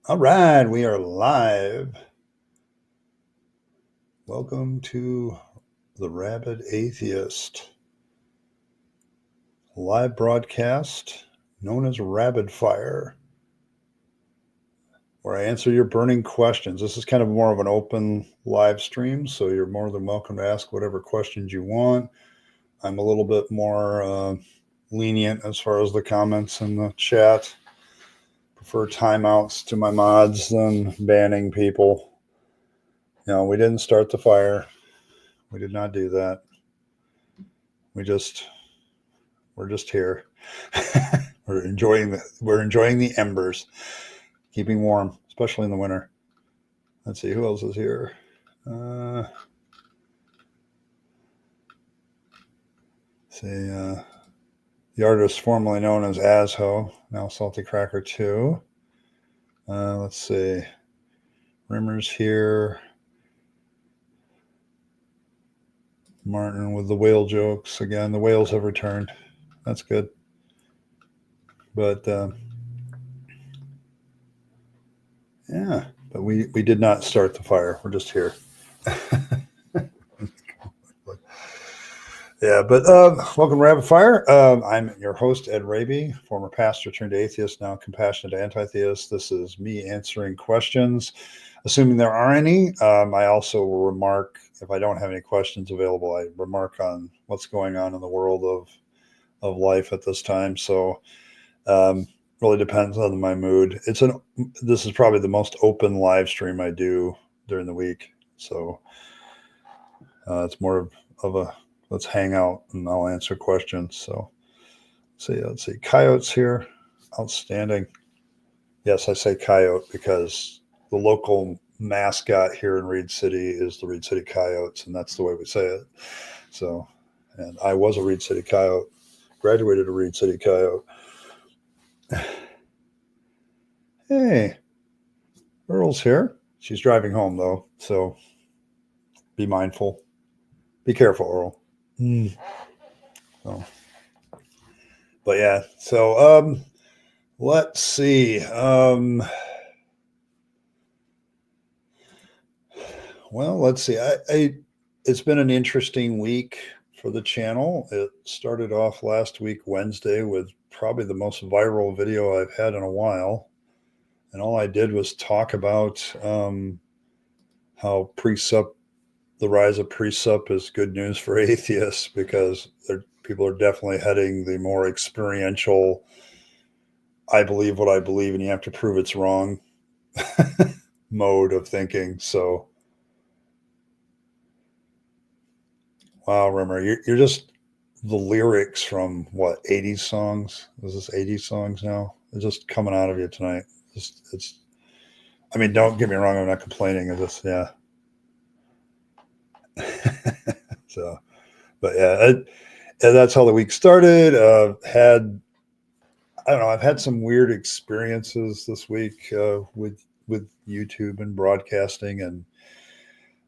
All right, we are live. Welcome to the Rabyd Atheist live broadcast known as Rabyd Fire, where I answer your burning questions. This is kind of more of an open live stream, so you're more than welcome to ask whatever questions you want. I'm a little bit more lenient as far as the comments in the chat. Prefer timeouts to my mods than banning people. We didn't start the fire. We did not do that. We're just here. we're enjoying the embers, keeping warm, especially in the winter. Let's see who else is here. The artist formerly known as Asho, now Salty Cracker 2. Let's see. Rimmer's here. Martin with the whale jokes. Again, the whales have returned. That's good. But yeah, but we did not start the fire. We're just here. Yeah, but welcome to Rapid Fire. I'm your host, Ed Rabyd, former pastor turned atheist, now compassionate anti-theist. This is me answering questions, assuming there are any. I also will remark, if I don't have any questions available, I remark on what's going on in the world of life at this time. So really depends on my mood. This is probably the most open live stream I do during the week. So it's more of a let's hang out and I'll answer questions. So let's see. Coyote's here. Outstanding. Yes, I say coyote because the local mascot here in Reed City is the Reed City Coyotes, and that's the way we say it. So, and I was a Reed City Coyote, graduated a Reed City Coyote. Hey, Earl's here. She's driving home though, so be mindful. Be careful, Earl. So, but yeah, so let's see. Well, let's see. It's been an interesting week for the channel. It started off last week Wednesday with probably the most viral video I've had in a while, and all I did was talk about how the rise of precept is good news for atheists because people are definitely heading the more experiential, I believe what I believe and you have to prove it's wrong mode of thinking. So, wow, Rimmer, you're just the lyrics from what, 80s songs? Is this 80s songs now? It's just coming out of you tonight. I mean, don't get me wrong, I'm not complaining. It's just, yeah. So, but yeah, that's how the week started. I don't know. I've had some weird experiences this week with YouTube and broadcasting, and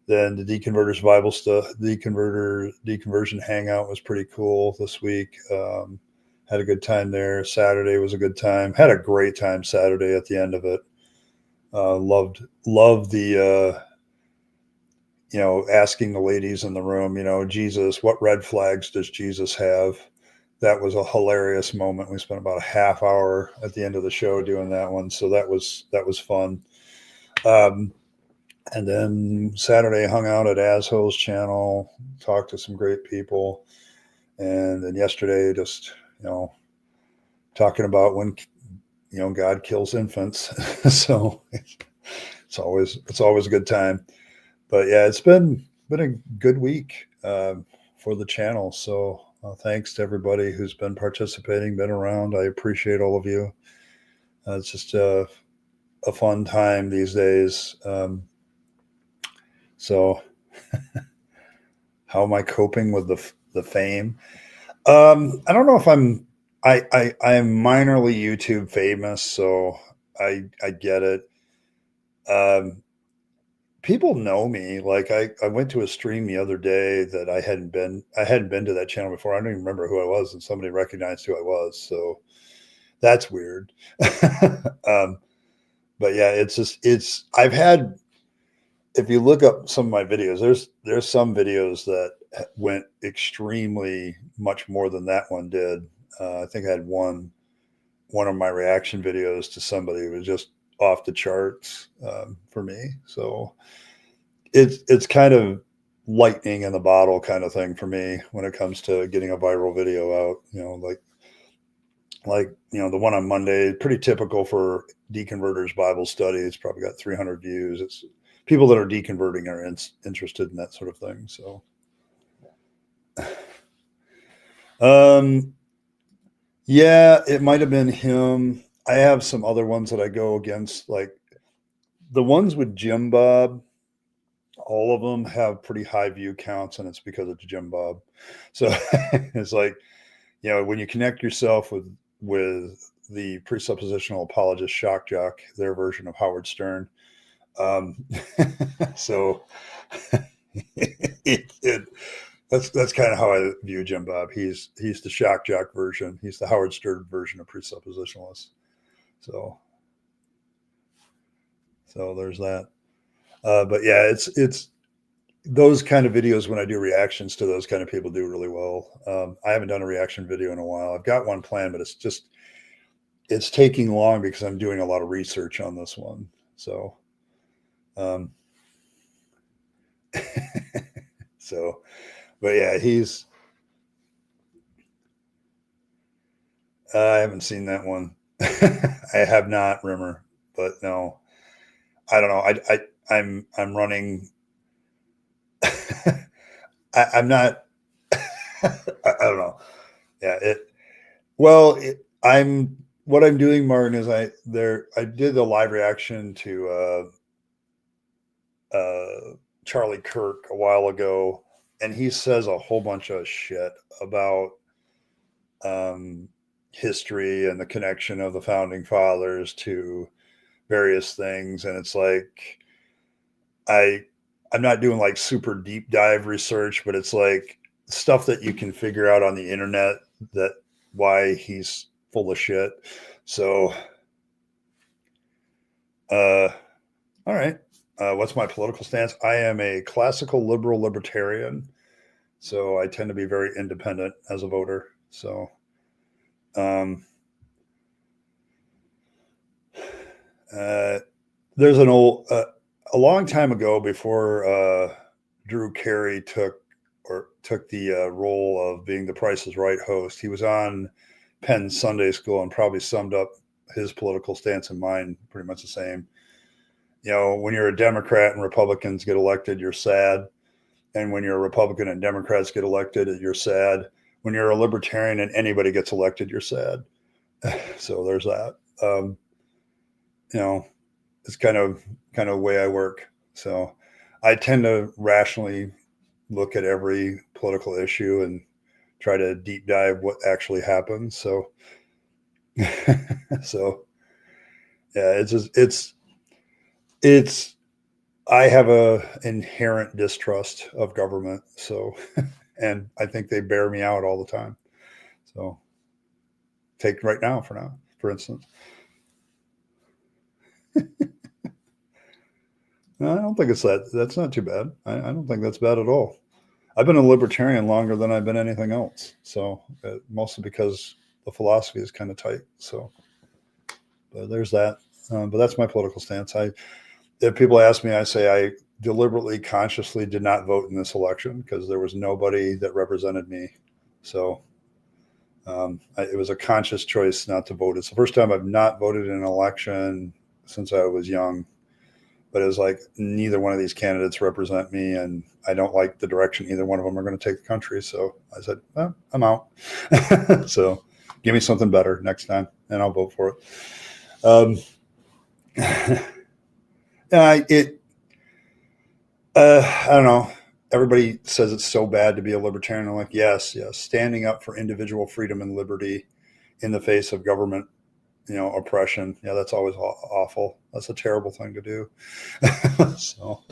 then the Deconverters Bible stuff. Deconversion Hangout was pretty cool this week. Had a good time there. Saturday was a good time. Had a great time Saturday at the end of it. Loved the asking the ladies in the room, Jesus, what red flags does Jesus have? That was a hilarious moment. We spent about a half hour at the end of the show doing that one. So that was fun. And then Saturday hung out at Asho's channel, talked to some great people. And then yesterday, just, talking about when, God kills infants. So it's always a good time. But yeah, it's been a good week for the channel. So thanks to everybody who's been participating, been around. I appreciate all of you. It's just a fun time these days. So how am I coping with the fame? I don't know if I'm minorly YouTube famous, so I get it. People know me. Like I went to a stream the other day that I hadn't been to that channel before. I don't even remember who I was, and somebody recognized who I was. So that's weird. But yeah, I've had, if you look up some of my videos, there's some videos that went extremely much more than that one did. I think I had one of my reaction videos to somebody was just off the charts for me. So it's kind of lightning in the bottle kind of thing for me when it comes to getting a viral video out. The one on Monday, pretty typical for deconverters Bible study. It's probably got 300 views. It's people that are deconverting are interested in that sort of thing. So, yeah, it might have been him. I have some other ones that I go against, like the ones with Jim Bob. All of them have pretty high view counts, and it's because it's Jim Bob. So it's like, when you connect yourself with the presuppositional apologist shock jock, their version of Howard Stern. So that's kind of how I view Jim Bob. He's the shock jock version. He's the Howard Stern version of presuppositionalists. So there's that. But yeah, it's those kind of videos when I do reactions to those kind of people do really well. I haven't done a reaction video in a while. I've got one planned, but it's taking long because I'm doing a lot of research on this one. So, but yeah, I haven't seen that one. I have not, Rimmer, but no, I don't know. I'm running. I'm not. I don't know. Yeah. What I'm doing, Martin, is I did a live reaction to Charlie Kirk a while ago, and he says a whole bunch of shit about history and the connection of the founding fathers to various things, and it's like I'm not doing like super deep dive research, but it's like stuff that you can figure out on the internet that why he's full of shit. So, all right. What's my political stance? I am a classical liberal libertarian, so I tend to be very independent as a voter. So, there's a long time ago, before Drew Carey took the role of being the Price is Right host, he was on Penn Sunday School and probably summed up his political stance and mine pretty much the same. When you're a Democrat and Republicans get elected, you're sad. And when you're a Republican and Democrats get elected, you're sad. When you're a libertarian and anybody gets elected, you're sad. So there's that. It's kind of the way I work. So I tend to rationally look at every political issue and try to deep dive what actually happens. So, so yeah, I have a inherent distrust of government. So, and I think they bear me out all the time. So take right now, for instance. No, I don't think that's not too bad. I don't think that's bad at all. I've been a libertarian longer than I've been anything else. So mostly because the philosophy is kind of tight. So, but there's that. But that's my political stance. If people ask me, I say I deliberately, consciously did not vote in this election because there was nobody that represented me. So it was a conscious choice not to vote. It's the first time I've not voted in an election since I was young. But it was like, neither one of these candidates represent me, and I don't like the direction either one of them are going to take the country. So I said, well, I'm out. So give me something better next time, and I'll vote for it. I don't know. Everybody says it's so bad to be a libertarian. I'm like, yes, standing up for individual freedom and liberty in the face of government oppression. Yeah, that's always awful. That's a terrible thing to do. So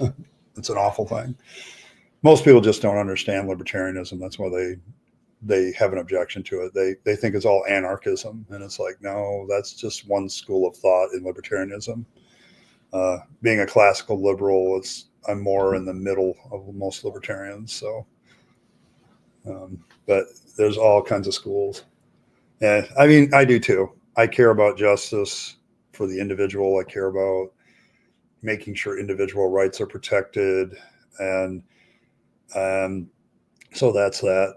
it's an awful thing. Most people just don't understand libertarianism. That's why they they have an objection to it. They think it's all anarchism, and it's like, no, that's just one school of thought in libertarianism. Being a classical liberal, I'm more in the middle of most libertarians. So, but there's all kinds of schools. And I mean, I do too. I care about justice for the individual. I care about making sure individual rights are protected. And so that's that.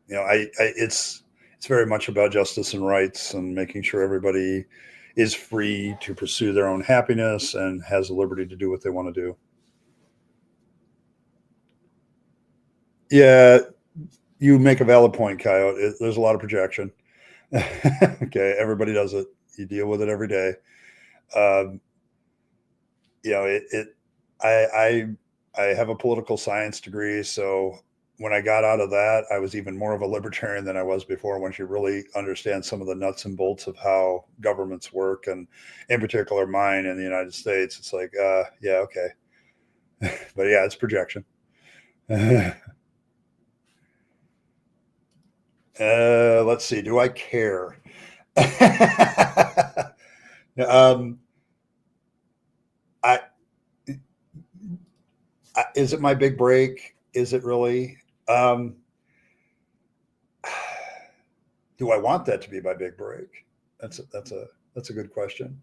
It's very much about justice and rights and making sure everybody is free to pursue their own happiness and has the liberty to do what they want to do. Yeah, you make a valid point, Coyote. There's a lot of projection. Okay, everybody does it. You deal with it every day. I have a political science degree, so when I got out of that, I was even more of a libertarian than I was before. Once you really understand some of the nuts and bolts of how governments work, and in particular mine in the United States, it's like, yeah, okay. But yeah, it's projection. Let's see. Do I care? Is it my big break? Is it really? Do I want that to be my big break? That's a good question.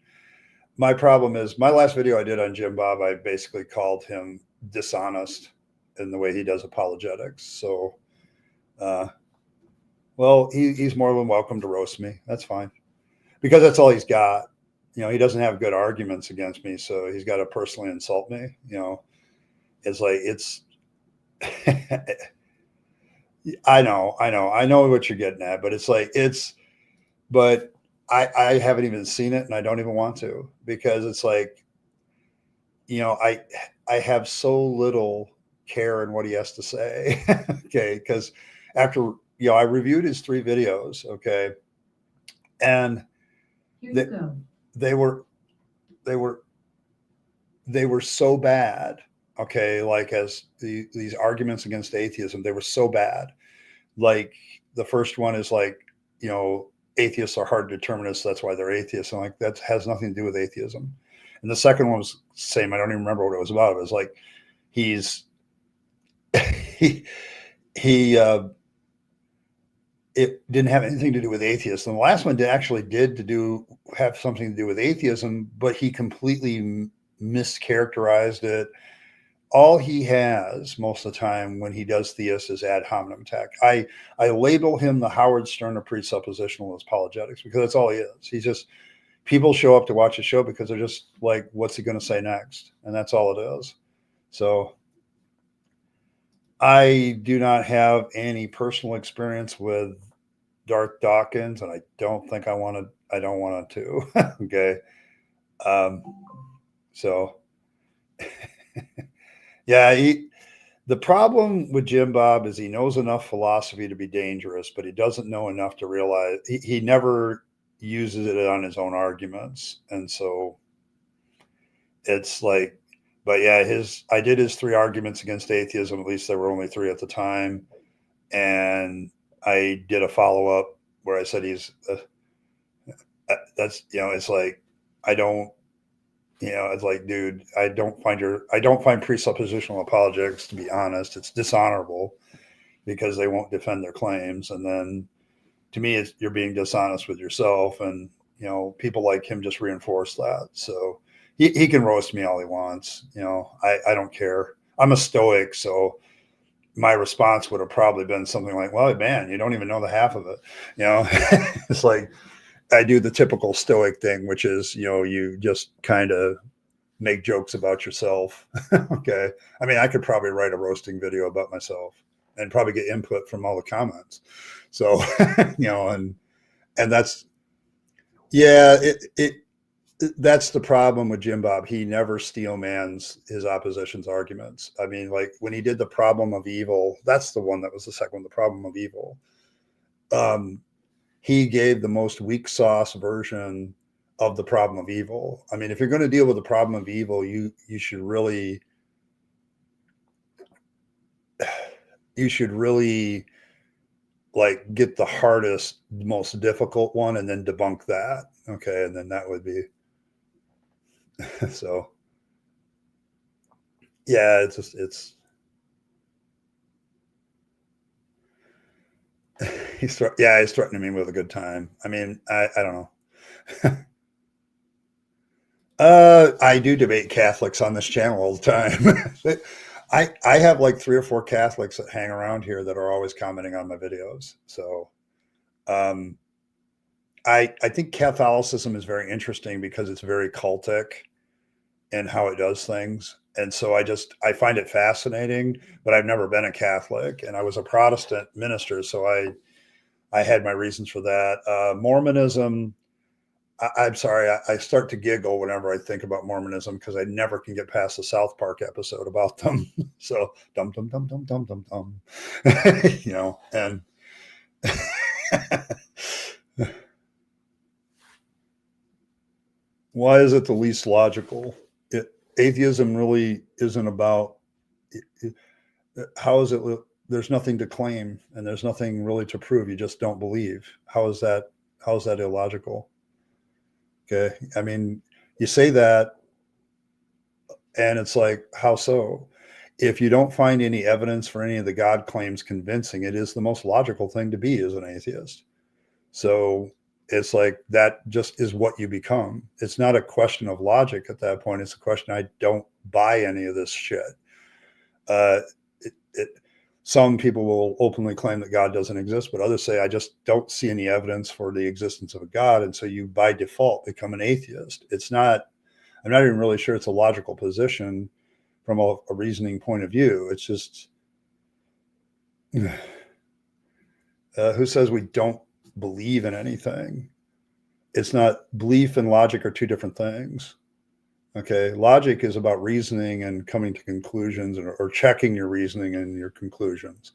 My problem is my last video I did on Jim Bob, I basically called him dishonest in the way he does apologetics. So, well, he's more than welcome to roast me. That's fine, because that's all he's got. He doesn't have good arguments against me, so he's got to personally insult me. It's like, I know what you're getting at, but it's like, but I haven't even seen it, and I don't even want to, because it's like, I have so little care in what he has to say. Okay. Because after, I reviewed his 3 videos. Okay. And they were so bad. Okay. Like, as these arguments against atheism, they were so bad. Like, the first one is like, atheists are hard determinists. That's why they're atheists. And like, that has nothing to do with atheism. And the second one was the same. I don't even remember what it was about. It was like, it didn't have anything to do with atheists. And the last one did have something to do with atheism, but he completely mischaracterized it. All he has most of the time when he does theist is ad hominem attack. I label him the Howard Stern of presuppositionalist apologetics, because that's all he is. He's just, people show up to watch a show because they're just like, what's he going to say next? And that's all it is. So I do not have any personal experience with Darth Dawkins, and I don't think I want to. Okay. So yeah, the problem with Jim Bob is he knows enough philosophy to be dangerous, but he doesn't know enough to realize he never uses it on his own arguments. And so it's like, but yeah, I did his 3 arguments against atheism. At least there were only 3 at the time. And I did a follow-up where I said that's, it's like, I don't, it's like, dude, I don't find presuppositional apologetics, to be honest. It's dishonorable, because they won't defend their claims. And then to me, you're being dishonest with yourself. And, people like him just reinforce that. So he can roast me all he wants. I don't care. I'm a Stoic. So my response would have probably been something like, well, man, you don't even know the half of it. It's like, I do the typical Stoic thing, which is, you just kind of make jokes about yourself. Okay. I mean, I could probably write a roasting video about myself and probably get input from all the comments. So, and that's, yeah, that's the problem with Jim Bob. He never steelmans his opposition's arguments. I mean, like, when he did the problem of evil, that's the one that was the second one, the problem of evil. He gave the most weak sauce version of the problem of evil. I mean, if you're going to deal with the problem of evil, you should really like get the hardest, most difficult one and then debunk that. Okay. And then that would be, so yeah, it's, he's threatening me with a good time. I mean, I don't know. I do debate Catholics on this channel all the time. I have like 3 or 4 Catholics that hang around here that are always commenting on my videos. So um, I think Catholicism is very interesting because it's very cultic in how it does things. And so I find it fascinating, but I've never been a Catholic, and I was a Protestant minister, so I had my reasons for that. Mormonism, I'm sorry, I start to giggle whenever I think about Mormonism because I never can get past the South Park episode about them. So dum dum dum dum dum dum dum, you know, and why is it the least logical? Atheism really isn't about how is it. There's nothing to claim and there's nothing really to prove. You just don't believe. How is that? How is that illogical? Okay, I mean, you say that, and it's like, how so? If you don't find any evidence for any of the God claims convincing, it is the most logical thing to be as an atheist. So it's like that just is what you become. It's not a question of logic at that point. It's a question, I don't buy any of this shit. Uh, it, some people will openly claim that God doesn't exist, but others say, I just don't see any evidence for the existence of a God. And so you, by default, become an atheist. It's not, I'm not even really sure it's a logical position from a reasoning point of view. It's just, who says we don't believe in anything? It's not, belief and logic are two different things. Okay. Logic is about reasoning and coming to conclusions, or checking your reasoning and your conclusions.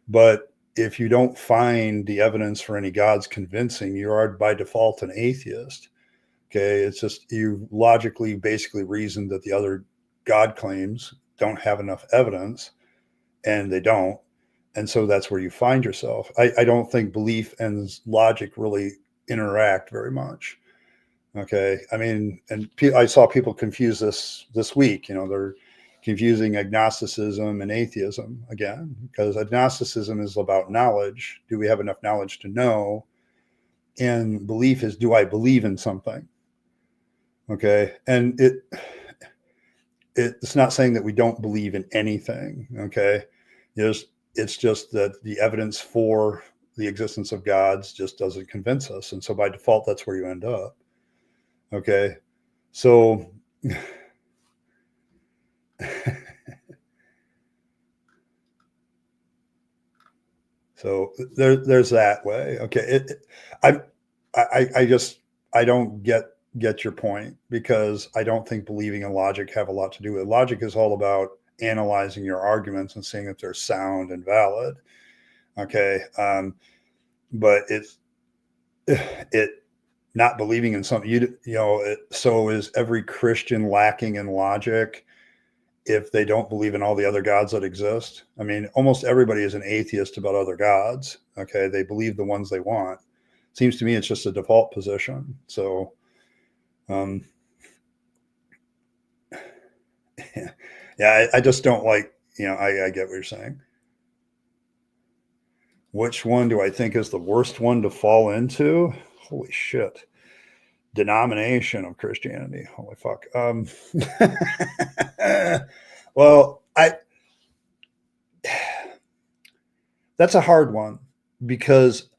But if you don't find the evidence for any gods convincing, you are by default an atheist. Okay. It's just, you logically basically reasoned that the other God claims don't have enough evidence, and they don't. And so that's where you find yourself. I don't think belief and logic really interact very much. Okay. I mean, and I saw people confuse this week. You know, they're confusing agnosticism and atheism again, because agnosticism is about knowledge. Do we have enough knowledge to know? And belief is, do I believe in something? Okay. And it's not saying that we don't believe in anything. Okay. It's just that the evidence for the existence of gods just doesn't convince us. And so by default, that's where you end up. Okay. So so there's that way. Okay. I, I just, I don't get your point, because I don't think believing and logic have a lot to do with it. Logic is all about analyzing your arguments and seeing if they're sound and valid. Okay. But it not believing in something, you know, so is every Christian lacking in logic if they don't believe in all the other gods that exist? I mean, almost everybody is an atheist about other gods. Okay. They believe the ones they want. Seems to me it's just a default position. So, um, yeah, I just don't like, you know, I get what you're saying. Which one do I think is the worst one to fall into? Holy shit. Denomination of Christianity. Holy fuck. Well, that's a hard one, because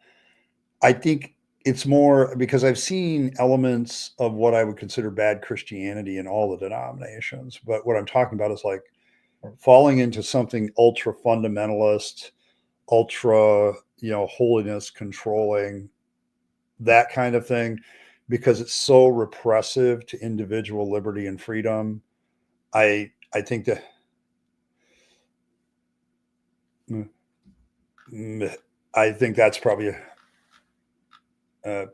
I think it's more because I've seen elements of what I would consider bad Christianity in all the denominations. But what I'm talking about is like falling into something ultra fundamentalist, ultra, you know, holiness controlling, that kind of thing, because it's so repressive to individual liberty and freedom. I think that, mm, I think that's probably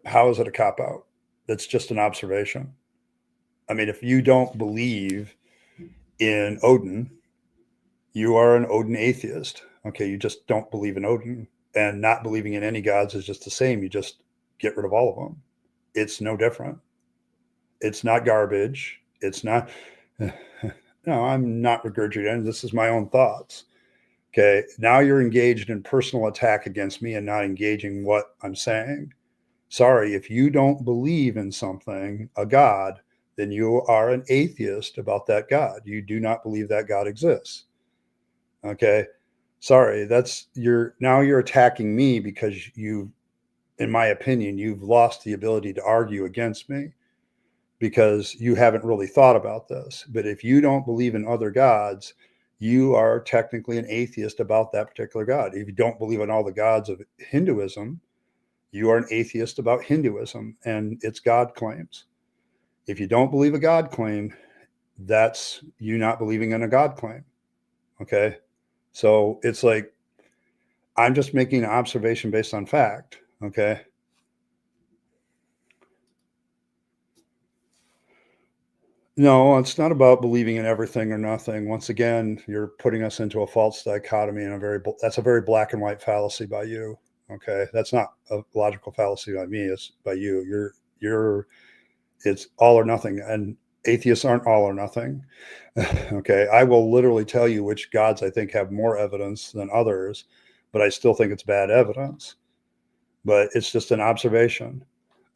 how is it a cop out? That's just an observation. I mean, if you don't believe in Odin, you are an Odin atheist. Okay, you just don't believe in Odin. And not believing in any gods is just the same. You just get rid of all of them. It's no different. It's not garbage. It's not, no, I'm not regurgitating. This is my own thoughts. Okay. Now you're engaged in personal attack against me and not engaging what I'm saying. Sorry, if you don't believe in something, a God, then you are an atheist about that God. You do not believe that God exists. Okay. Sorry, now you're attacking me because you, in my opinion, you've lost the ability to argue against me because you haven't really thought about this. But if you don't believe in other gods, you are technically an atheist about that particular God. If you don't believe in all the gods of Hinduism, you are an atheist about Hinduism and its God claims. If you don't believe a God claim, that's you not believing in a God claim. Okay. So it's like, I'm just making an observation based on fact. Okay. No, it's not about believing in everything or nothing. Once again, you're putting us into a false dichotomy and that's a very black and white fallacy by you. Okay. That's not a logical fallacy by me. It's by you. It's all or nothing. And atheists aren't all or nothing. Okay. I will literally tell you which gods I think have more evidence than others, but I still think it's bad evidence. But it's just an observation.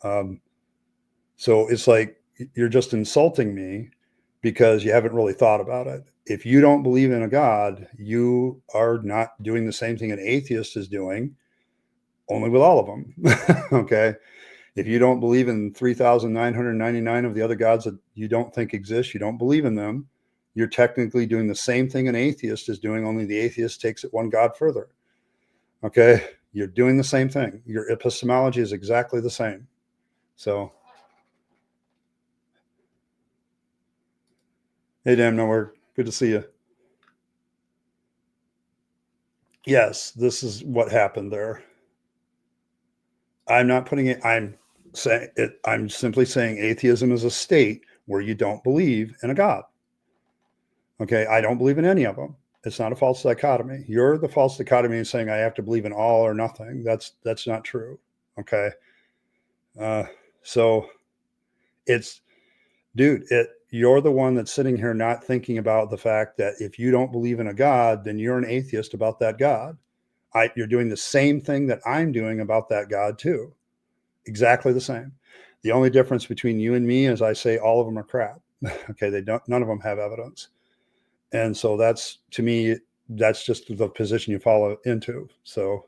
So it's like you're just insulting me because you haven't really thought about it. If you don't believe in a God, you are not doing the same thing an atheist is doing, only with all of them. Okay. If you don't believe in 3,999 of the other gods that you don't think exist, you don't believe in them, you're technically doing the same thing an atheist is doing, only the atheist takes it one God further. Okay. You're doing the same thing. Your epistemology is exactly the same. So, hey, damn, nowhere. Good to see you. Yes, this is what happened there. I'm not putting it, I'm saying it, I'm simply saying atheism is a state where you don't believe in a God. Okay. I don't believe in any of them. It's not a false dichotomy. You're the false dichotomy in saying I have to believe in all or nothing. That's not true. Okay. Uh, so it's, dude, you're the one that's sitting here not thinking about the fact that if you don't believe in a God, then you're an atheist about that God. You're doing the same thing that I'm doing about that God too. Exactly the same. The only difference between you and me is I say all of them are crap. Okay. None of them have evidence. And so that's, to me, that's just the position you follow into. So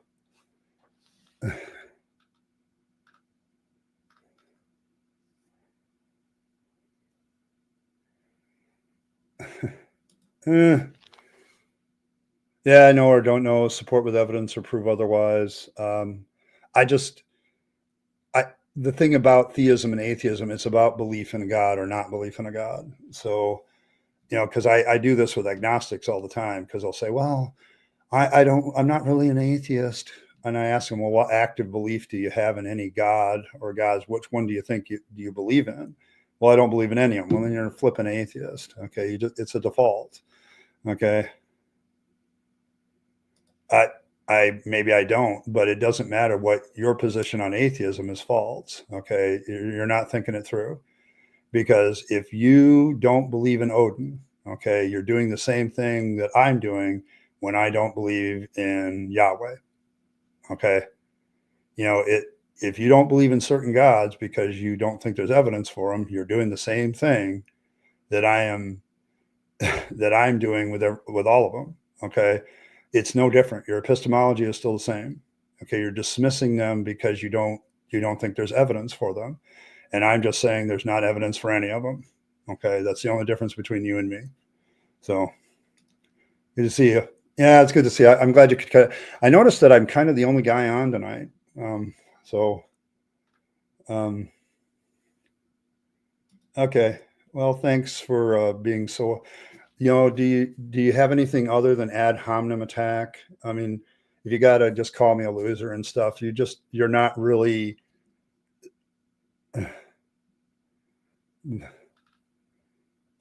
eh, yeah, I know or don't know, support with evidence or prove otherwise. I just, I, the thing about theism and atheism, it's about belief in a God or not belief in a God. So, because I do this with agnostics all the time because they'll say, well, I'm not really an atheist. And I ask them, well, what active belief do you have in any God or gods? Which one do you think do you believe in? Well, I don't believe in any of them. Well, then you're a flipping atheist. Okay. It's a default. Okay. I, maybe I don't, but it doesn't matter what your position on atheism is false. Okay. You're not thinking it through because if you don't believe in Odin, okay, you're doing the same thing that I'm doing when I don't believe in Yahweh. Okay. If you don't believe in certain gods because you don't think there's evidence for them, you're doing the same thing that I am that I'm doing with all of them. Okay. It's no different. Your epistemology is still the same. Okay. You're dismissing them because you don't think there's evidence for them. And I'm just saying there's not evidence for any of them. Okay. That's the only difference between you and me. So good to see you. Yeah, it's good to see you. I'm glad you could. I noticed that I'm kind of the only guy on tonight. So, um, okay. Well, thanks for being so. Do you have anything other than ad hominem attack? I mean, if you gotta just call me a loser and stuff, you're not really.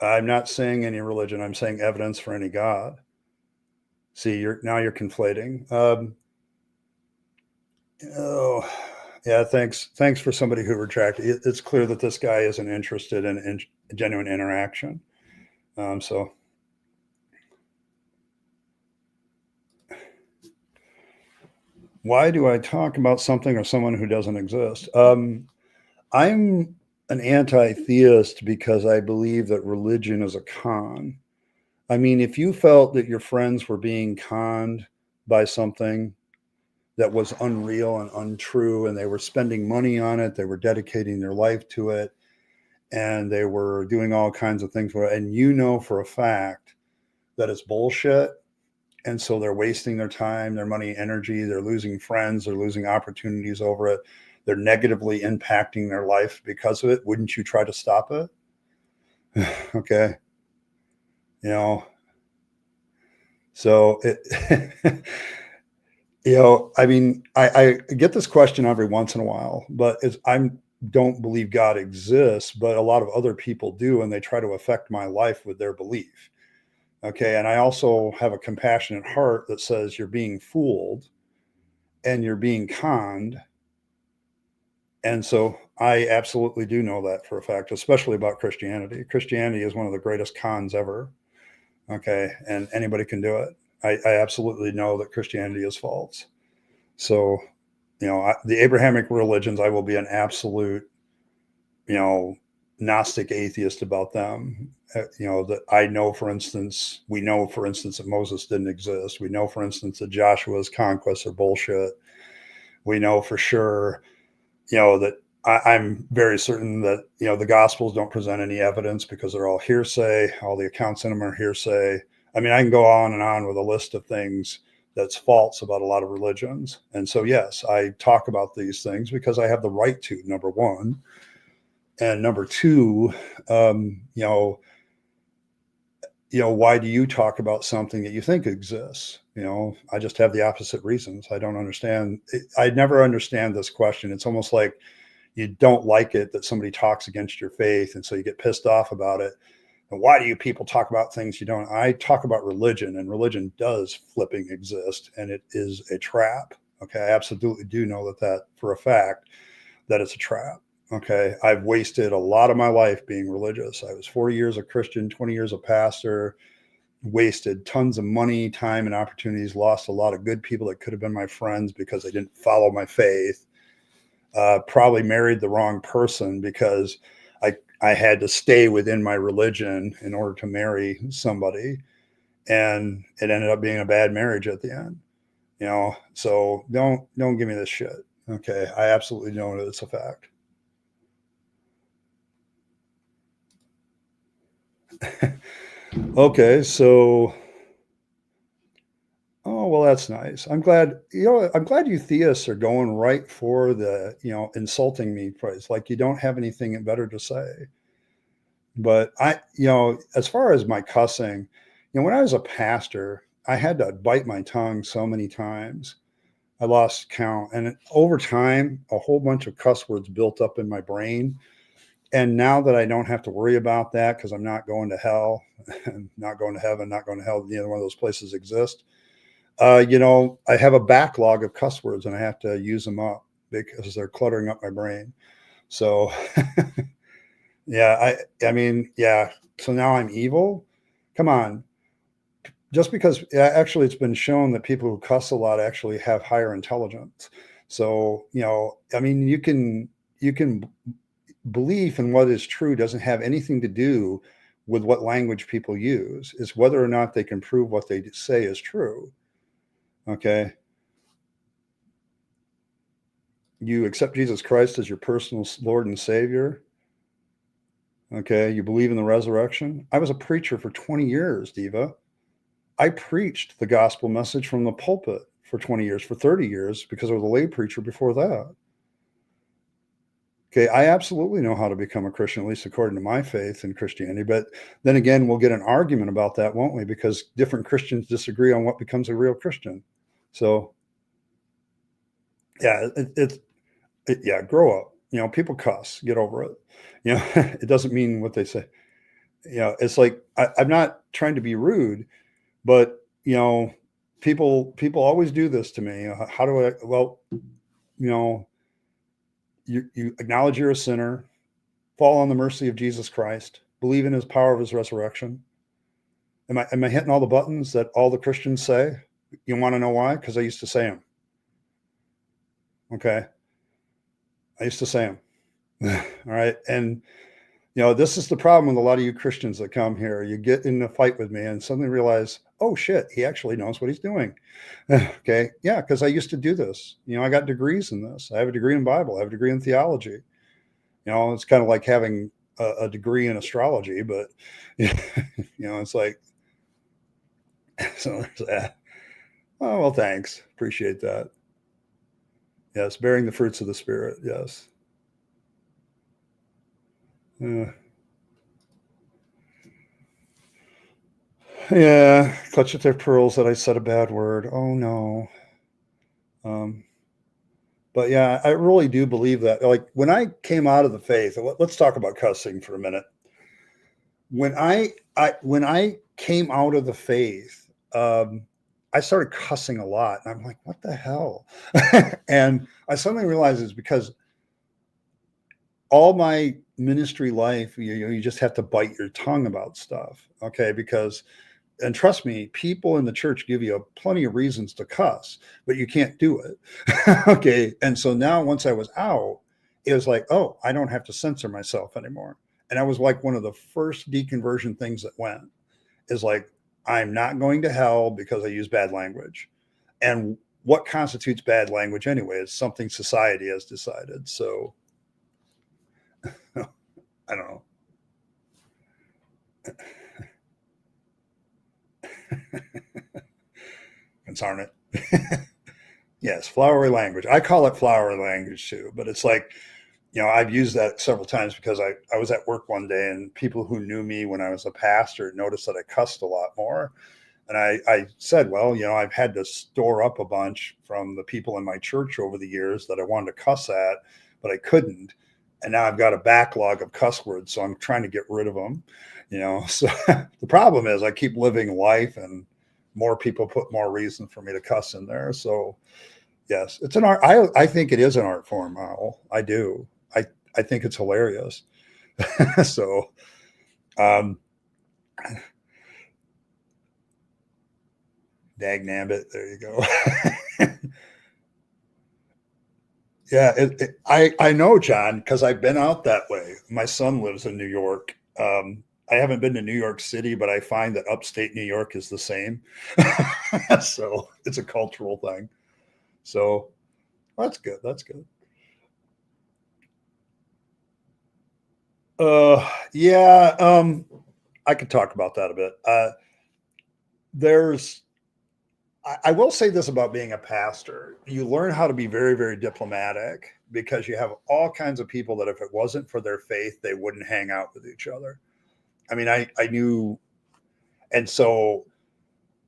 I'm not saying any religion. I'm saying evidence for any God. See, you're conflating. Oh, yeah. Thanks for somebody who retracted. It's clear that this guy isn't interested in genuine interaction. So why do I talk about something or someone who doesn't exist? I'm an anti-theist because I believe that religion is a con. I mean, if you felt that your friends were being conned by something that was unreal and untrue, and they were spending money on it, they were dedicating their life to it, and they were doing all kinds of things for it, and you know for a fact that it's bullshit, and so they're wasting their time, their money, energy, they're losing friends, they're losing opportunities over it, they're negatively impacting their life because of it, wouldn't you try to stop it? Okay. You know, so it I mean, I get this question every once in a while, but it's I'm don't believe God exists, but a lot of other people do, and they try to affect my life with their belief. Okay. And I also have a compassionate heart that says you're being fooled and you're being conned. And so I absolutely do know that for a fact, especially about Christianity. Christianity is one of the greatest cons ever. Okay. And anybody can do it. I absolutely know that Christianity is false. So, the Abrahamic religions, I will be an absolute, you know, Gnostic atheist about them. That I know, for instance, we know, for instance, that Moses didn't exist. We know, for instance, that Joshua's conquests are bullshit. We know for sure, that I'm very certain that, the Gospels don't present any evidence because they're all hearsay. All the accounts in them are hearsay. I mean, I can go on and on with a list of things that's false about a lot of religions. And so, yes, I talk about these things because I have the right to, number one. And number two, um, you know, why do you talk about something that you think exists? I just have the opposite reasons. I don't understand. I never understand this question. It's almost like you don't like it that somebody talks against your faith. And so you get pissed off about it. And why do you people talk about things you don't? I talk about religion, and religion does flipping exist, and it is a trap. Okay. I absolutely do know that for a fact that it's a trap. Okay. I've wasted a lot of my life being religious. I was 40 years a Christian, 20 years a pastor, wasted tons of money, time, and opportunities, lost a lot of good people that could have been my friends because they didn't follow my faith. Probably married the wrong person because I had to stay within my religion in order to marry somebody, and it ended up being a bad marriage at the end. So don't give me this shit. Okay, I absolutely know that it's a fact. Okay, so oh well, that's nice. I'm glad. I'm glad you theists are going right for the insulting me phrase. Like you don't have anything better to say. But as far as my cussing, when I was a pastor, I had to bite my tongue so many times. I lost count. And over time, a whole bunch of cuss words built up in my brain. And now that I don't have to worry about that because I'm not going to hell, not going to heaven, not going to hell, neither one of those places exist. I have a backlog of cuss words and I have to use them up because they're cluttering up my brain. So yeah, I mean, yeah. So now I'm evil. Come on. Just because actually it's been shown that people who cuss a lot actually have higher intelligence. So, I mean, you can belief in what is true doesn't have anything to do with what language people use. It's whether or not they can prove what they say is true. Okay. You accept Jesus Christ as your personal Lord and Savior. Okay. You believe in the resurrection. I was a preacher for 20 years, Diva. I preached the gospel message from the pulpit for 20 years, for 30 years, because I was a lay preacher before that. Okay, I absolutely know how to become a Christian, at least according to my faith in Christianity. But then again, we'll get an argument about that, won't we? Because different Christians disagree on what becomes a real Christian. So, yeah, yeah, grow up. People cuss, get over it. It doesn't mean what they say. It's like I'm not trying to be rude, but people always do this to me. How do I? Well, you know, you acknowledge you're a sinner, fall on the mercy of Jesus Christ, believe in his power of his resurrection. Am I hitting all the buttons that all the Christians say? You want to know why? Because I used to say them. Okay. I used to say them. All right. And, this is the problem with a lot of you Christians that come here. You get in a fight with me and suddenly realize, oh shit, he actually knows what he's doing. Okay. Yeah. Because I used to do this. I got degrees in this. I have a degree in Bible. I have a degree in theology. It's kind of like having a degree in astrology, but, it's like, so there's that. Oh, well, thanks. Appreciate that. Yes. Bearing the fruits of the Spirit. Yes. Yeah, clutch at their pearls that I said a bad word. Oh no. Um, but yeah, I really do believe that. Like when I came out of the faith, let's talk about cussing for a minute. When I came out of the faith, I started cussing a lot, and I'm like, what the hell? And I suddenly realized it's because all my ministry life, you just have to bite your tongue about stuff, okay? Because and trust me, people in the church give you plenty of reasons to cuss, but you can't do it. Okay. And so now once I was out, it was like, oh, I don't have to censor myself anymore. And that was like one of the first deconversion things that went is like, I'm not going to hell because I use bad language. And what constitutes bad language anyway? It's something society has decided. So I don't know. Darn it. Yes, flowery language. I call it flowery language too, but it's like, I've used that several times because I was at work one day and people who knew me when I was a pastor noticed that I cussed a lot more. And I said, well, I've had to store up a bunch from the people in my church over the years that I wanted to cuss at, but I couldn't. And now I've got a backlog of cuss words, so I'm trying to get rid of them. So the problem is I keep living life and more people put more reason for me to cuss in there. So yes, it's an art. I think it is an art form, Al. I do. I think it's hilarious. So, dag nabbit. There you go. Yeah, I know, John, because I've been out that way. My son lives in New York. I haven't been to New York City, but I find that upstate New York is the same. So it's a cultural thing. So that's good. That's good. Yeah, I could talk about that a bit. There's, I will say this about being a pastor. You learn how to be very, very diplomatic because you have all kinds of people that if it wasn't for their faith, they wouldn't hang out with each other. I mean, I knew, and so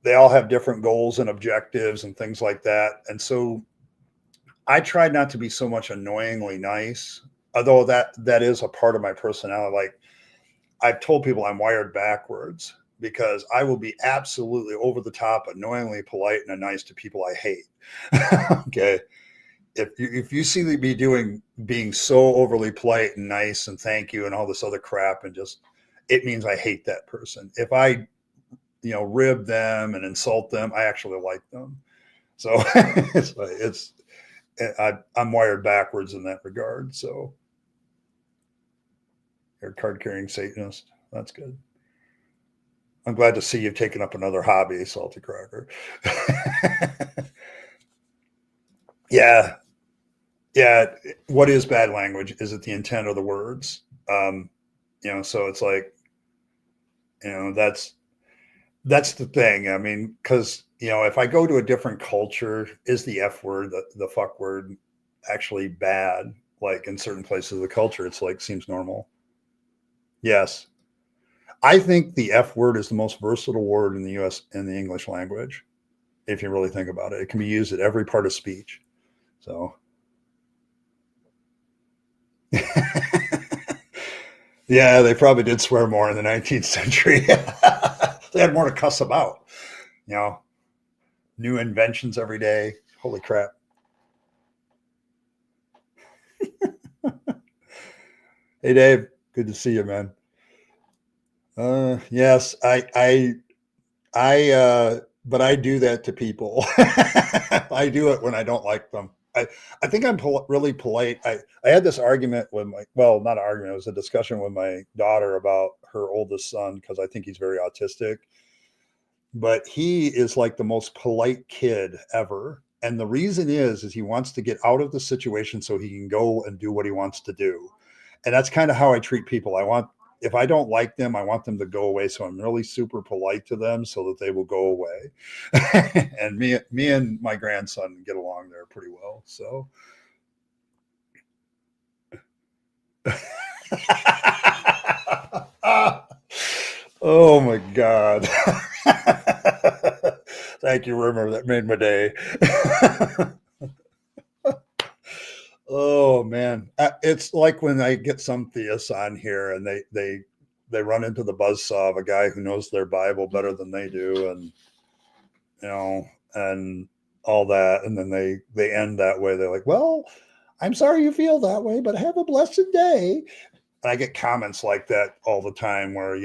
they all have different goals and objectives and things like that. And so I tried not to be so much annoyingly nice, although that is a part of my personality. Like I've told people I'm wired backwards because I will be absolutely over the top, annoyingly polite and nice to people I hate. Okay. If you see me being so overly polite and nice and thank you and all this other crap and just it means I hate that person. If I rib them and insult them, I actually like them. So I'm wired backwards in that regard. So you're a card carrying Satanist. That's good. I'm glad to see you've taken up another hobby, Salty Cracker. Yeah. Yeah. What is bad language? Is it the intent of the words? So it's like, that's the thing. I mean, because, if I go to a different culture, is the F word, the fuck word actually bad? Like in certain places of the culture, it's like seems normal. Yes. I think the F word is the most versatile word in the US in the English language. If you really think about it, it can be used at every part of speech. So, yeah, they probably did swear more in the 19th century. They had more to cuss about, you know, new inventions every day. Holy crap. Hey, Dave. Good to see you, man. Yes, but I do that to people. I do it when I don't like them. I think I'm really polite. I had this argument with well, not an argument, it was a discussion with my daughter about her oldest son because I think he's very autistic. But he is like the most polite kid ever. And the reason is he wants to get out of the situation so he can go and do what he wants to do. And that's kind of how I treat people. If I don't like them, I want them to go away. So I'm really super polite to them so that they will go away. And me and my grandson get along there pretty well. So oh my God. Thank you, Rimmer. That made my day. Oh man, it's like when I get some theists on here and they run into the buzzsaw of a guy who knows their Bible better than they do, and you know, and all that, and then they end that way. They're like, "Well, I'm sorry you feel that way, but have a blessed day." And I get comments like that all the time, where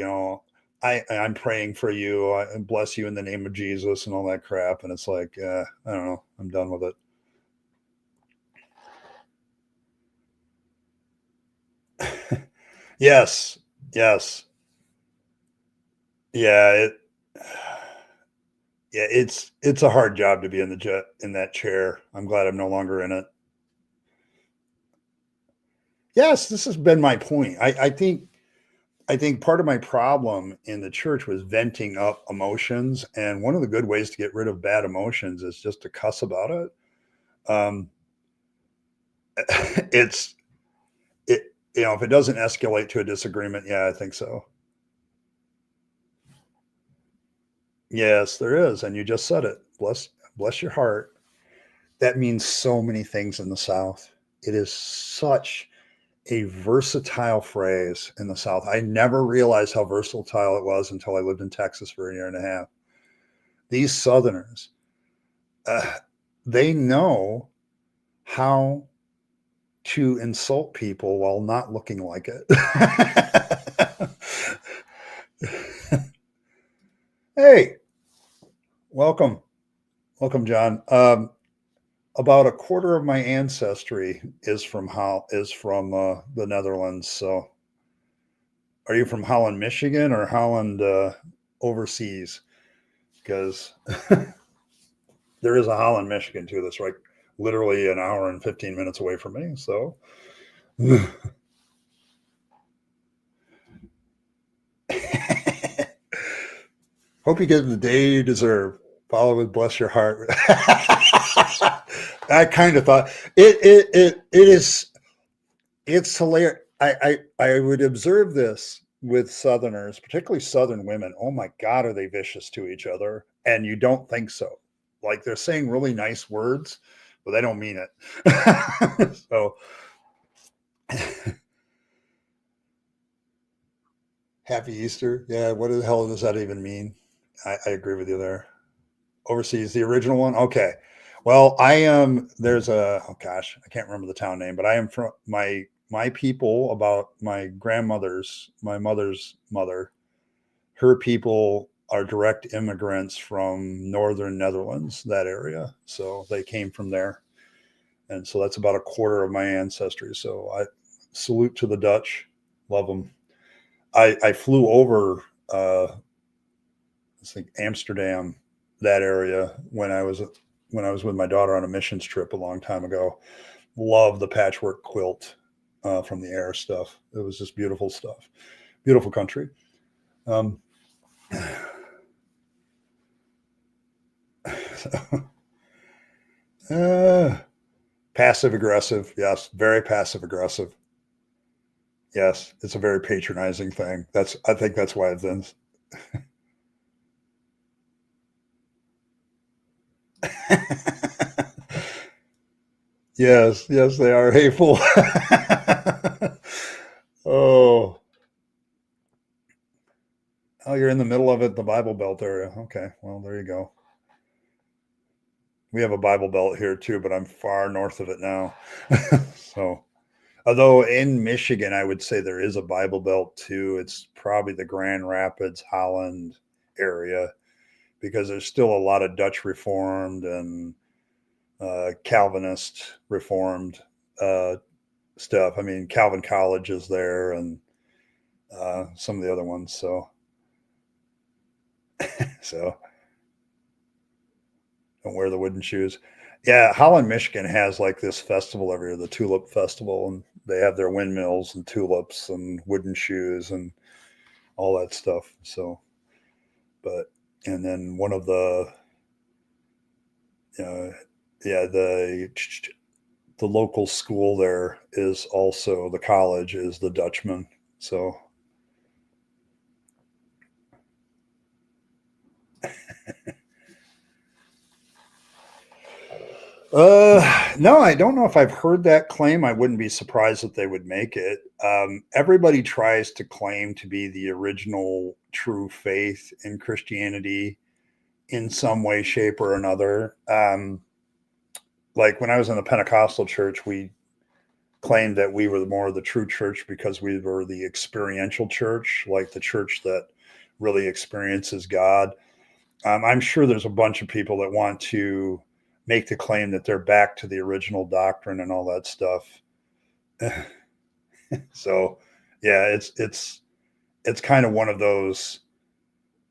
I'm praying for you, I bless you in the name of Jesus, and all that crap, and it's like, I don't know, I'm done with it. Yes, yes. Yeah, it's a hard job to be in that chair. I'm glad I'm no longer in it. Yes, this has been my point. I think part of my problem in the church was venting up emotions, and one of the good ways to get rid of bad emotions is just to cuss about it. Um, it's it if it doesn't escalate to a disagreement, yeah, I think so. Yes, there is, and you just said it. Bless your heart. That means so many things in the South. It is such a versatile phrase in the South. I never realized how versatile it was until I lived in Texas for a year and a half. These Southerners, uh, they know how to insult people while not looking like it. Hey, welcome. Welcome, John. About a quarter of my ancestry is from the Netherlands. So, are you from Holland, Michigan, or Holland overseas? Because there is a Holland, Michigan too. That's like literally an hour and 15 minutes away from me. So, hope you get the day you deserve. Follow with bless your heart. I kind of thought it is it's hilarious. I would observe this with Southerners, particularly Southern women. Oh my God, are they vicious to each other? And you don't think so. Like they're saying really nice words, but they don't mean it. So happy Easter. Yeah, what the hell does that even mean? I agree with you there. Overseas, the original one. Okay. Well, I am. There's a. Oh gosh, I can't remember the town name, but I am from my people. About my mother's mother. Her people are direct immigrants from northern Netherlands, that area. So they came from there, and so that's about a quarter of my ancestry. So I salute to the Dutch. Love them. I flew over. I think Amsterdam, that area when I was with my daughter on a missions trip a long time ago. Love the patchwork quilt from the air stuff. It was just beautiful stuff. Beautiful country. Um, uh, passive aggressive. Yes, very passive aggressive. Yes, it's a very patronizing thing. I think that's why it's in. Yes, yes, they are hateful. Oh, oh, you're in the middle of it, the Bible Belt area. Okay, well, there you go. We have a Bible Belt here too, but I'm far north of it now. So, Although in Michigan, I would say there is a Bible Belt too. It's probably the Grand Rapids, Holland area, because there's still a lot of Dutch Reformed and Calvinist Reformed uh, stuff. I mean, Calvin College is there, and some of the other ones. So don't wear the wooden shoes. Yeah, Holland, Michigan has like this festival every year, the Tulip Festival, and they have their windmills and tulips and wooden shoes and all that stuff. So, but and then one of the uh, yeah the local school there is also the college is the Dutchman. So no, I don't know if I've heard that claim. I wouldn't be surprised if they would make it. Everybody tries to claim to be the original true faith in Christianity in some way, shape, or another. Like when I was in the Pentecostal church, we claimed that we were more of the true church because we were the experiential church, like the church that really experiences God. I'm sure there's a bunch of people that want to make the claim that they're back to the original doctrine and all that stuff. So, yeah, it's kind of one of those.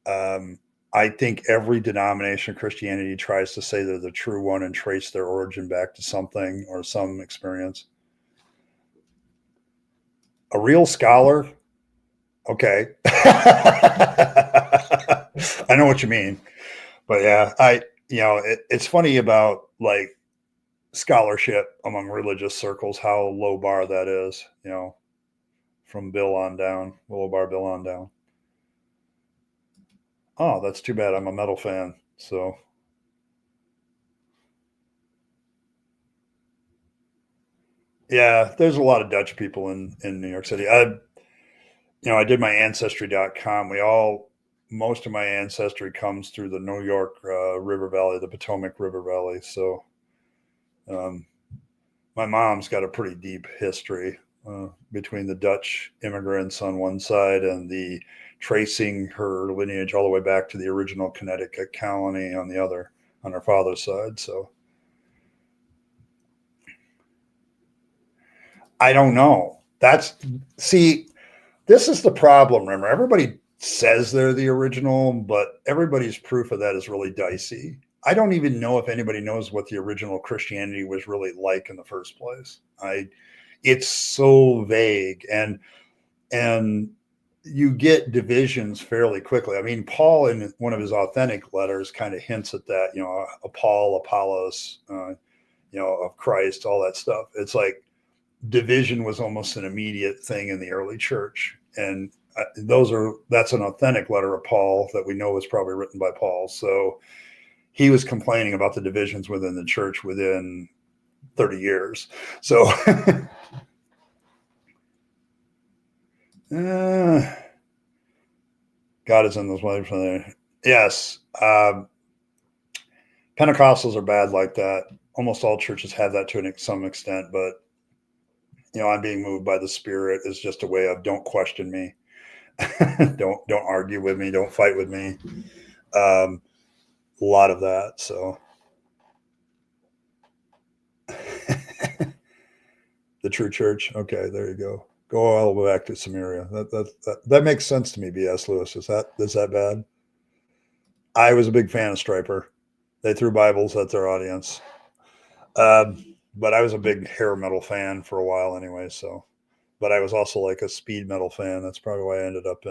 Um, I think every denomination of Christianity tries to say they're the true one and trace their origin back to something or some experience. A real scholar, okay. I know what you mean, but yeah, it's funny about like scholarship among religious circles, how low bar that is, from Bill on down, low bar Bill on down. Oh, that's too bad. I'm a metal fan. So, yeah, there's a lot of Dutch people in New York City. I did my ancestry.com. Most of my ancestry comes through the New York River Valley, the Potomac River Valley. So, um, my mom's got a pretty deep history between the Dutch immigrants on one side and the tracing her lineage all the way back to the original Connecticut colony on the other, on her father's side. So I don't know. See, this is the problem. Remember, everybody says they're the original, but everybody's proof of that is really dicey. I don't even know if anybody knows what the original Christianity was really like in the first place. It's so vague, and you get divisions fairly quickly. I mean, Paul in one of his authentic letters kind of hints at that, Paul, Apollos, of Christ, all that stuff. It's like division was almost an immediate thing in the early church. And that's an authentic letter of Paul that we know was probably written by Paul. So he was complaining about the divisions within the church within 30 years. So, God is in those ways. Yes. Pentecostals are bad like that. Almost all churches have that to some extent, but I'm being moved by the Spirit is just a way of don't question me, don't argue with me, don't fight with me. A lot of that. So the true church. Okay, there you go. Go all the way back to Samaria. That makes sense to me. B.S. Lewis. Is that bad? I was a big fan of Stryper. They threw Bibles at their audience. But I was a big hair metal fan for a while anyway. So, but I was also like a speed metal fan. That's probably why I ended up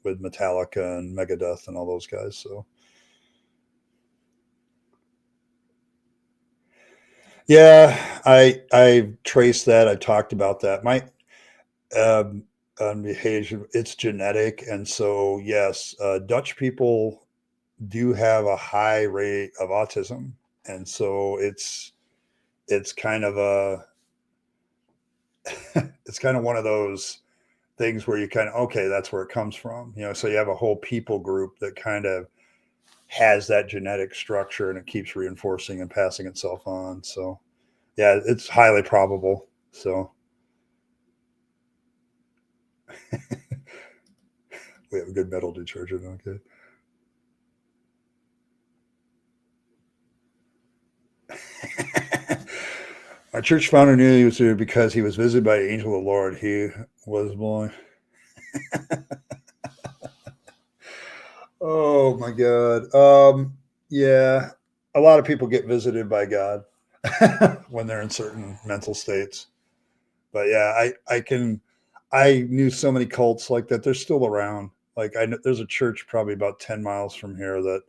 with Metallica and Megadeth and all those guys. So, yeah, I traced that. I talked about that. My on behavior, it's genetic, and so yes, Dutch people do have a high rate of autism, and so it's kind of a it's kind of one of those things where you kind of okay, that's where it comes from. So you have a whole people group that kind of has that genetic structure, and it keeps reinforcing and passing itself on. So yeah, it's highly probable. So We have a good metal detergent. Okay. Our church founder knew he was there because he was visited by an angel of the Lord. He was born. Oh my God. Yeah, a lot of people get visited by God when they're in certain mental states. But yeah, I knew so many cults like that. They're still around. Like I know there's a church probably about 10 miles from here that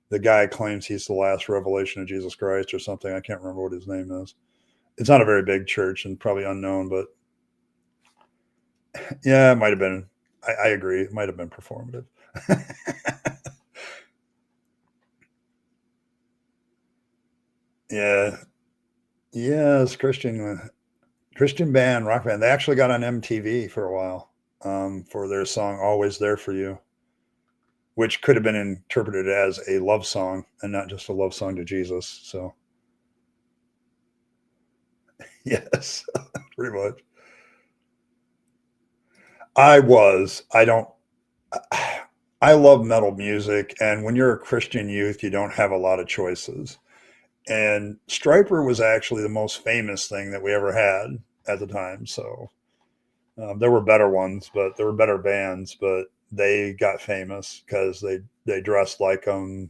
the guy claims he's the last revelation of Jesus Christ or something. I can't remember what his name is. It's not a very big church and probably unknown, but yeah, it might have been. I agree. It might have been performative. Yeah. Yes, Christian band, rock band. They actually got on MTV for a while for their song "Always There for You," which could have been interpreted as a love song and not just a love song to Jesus. So, yes, pretty much. I was. I don't. I love metal music, and when you're a Christian youth, you don't have a lot of choices. And Striper was actually the most famous thing that we ever had at the time. So there were better ones, but there were better bands, but they got famous because they dressed like them,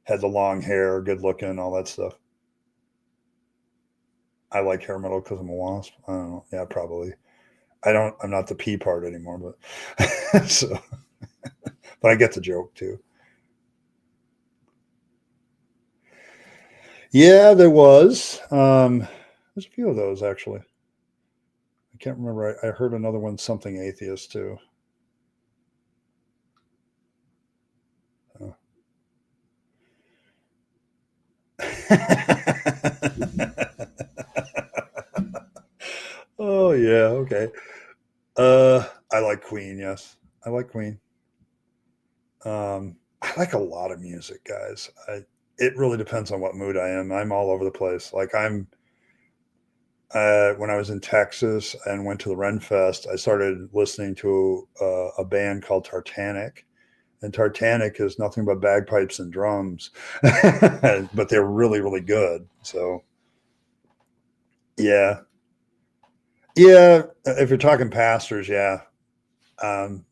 had the long hair, good looking, all that stuff. I like hair metal because I'm a wasp. I don't know. Yeah, probably. I don't. I'm not the P part anymore, but so. But I get the joke too. Yeah, there was. There's a few of those actually. I can't remember. I heard another one, something atheist too. Oh yeah, okay. I like Queen. Yes, I like Queen. I like a lot of music, guys. It really depends on what mood I am. I'm all over the place. Like I'm when I was in Texas and went to the Ren Fest, I started listening to a band called Tartanic. And Tartanic is nothing but bagpipes and drums, but they're really, really good. So, yeah, yeah. If you're talking pastors, yeah. Um,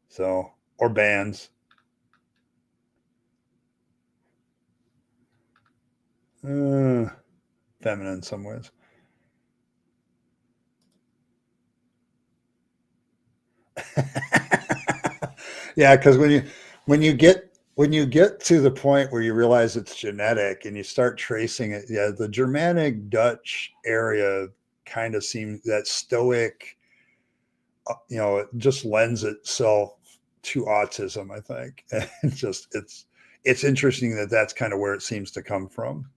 so or bands, uh, feminine in some ways. Yeah, because when you get to the point where you realize it's genetic and you start tracing it, yeah, the Germanic Dutch area kind of seems that stoic, it just lends itself to autism, I think. And just it's interesting that that's kind of where it seems to come from.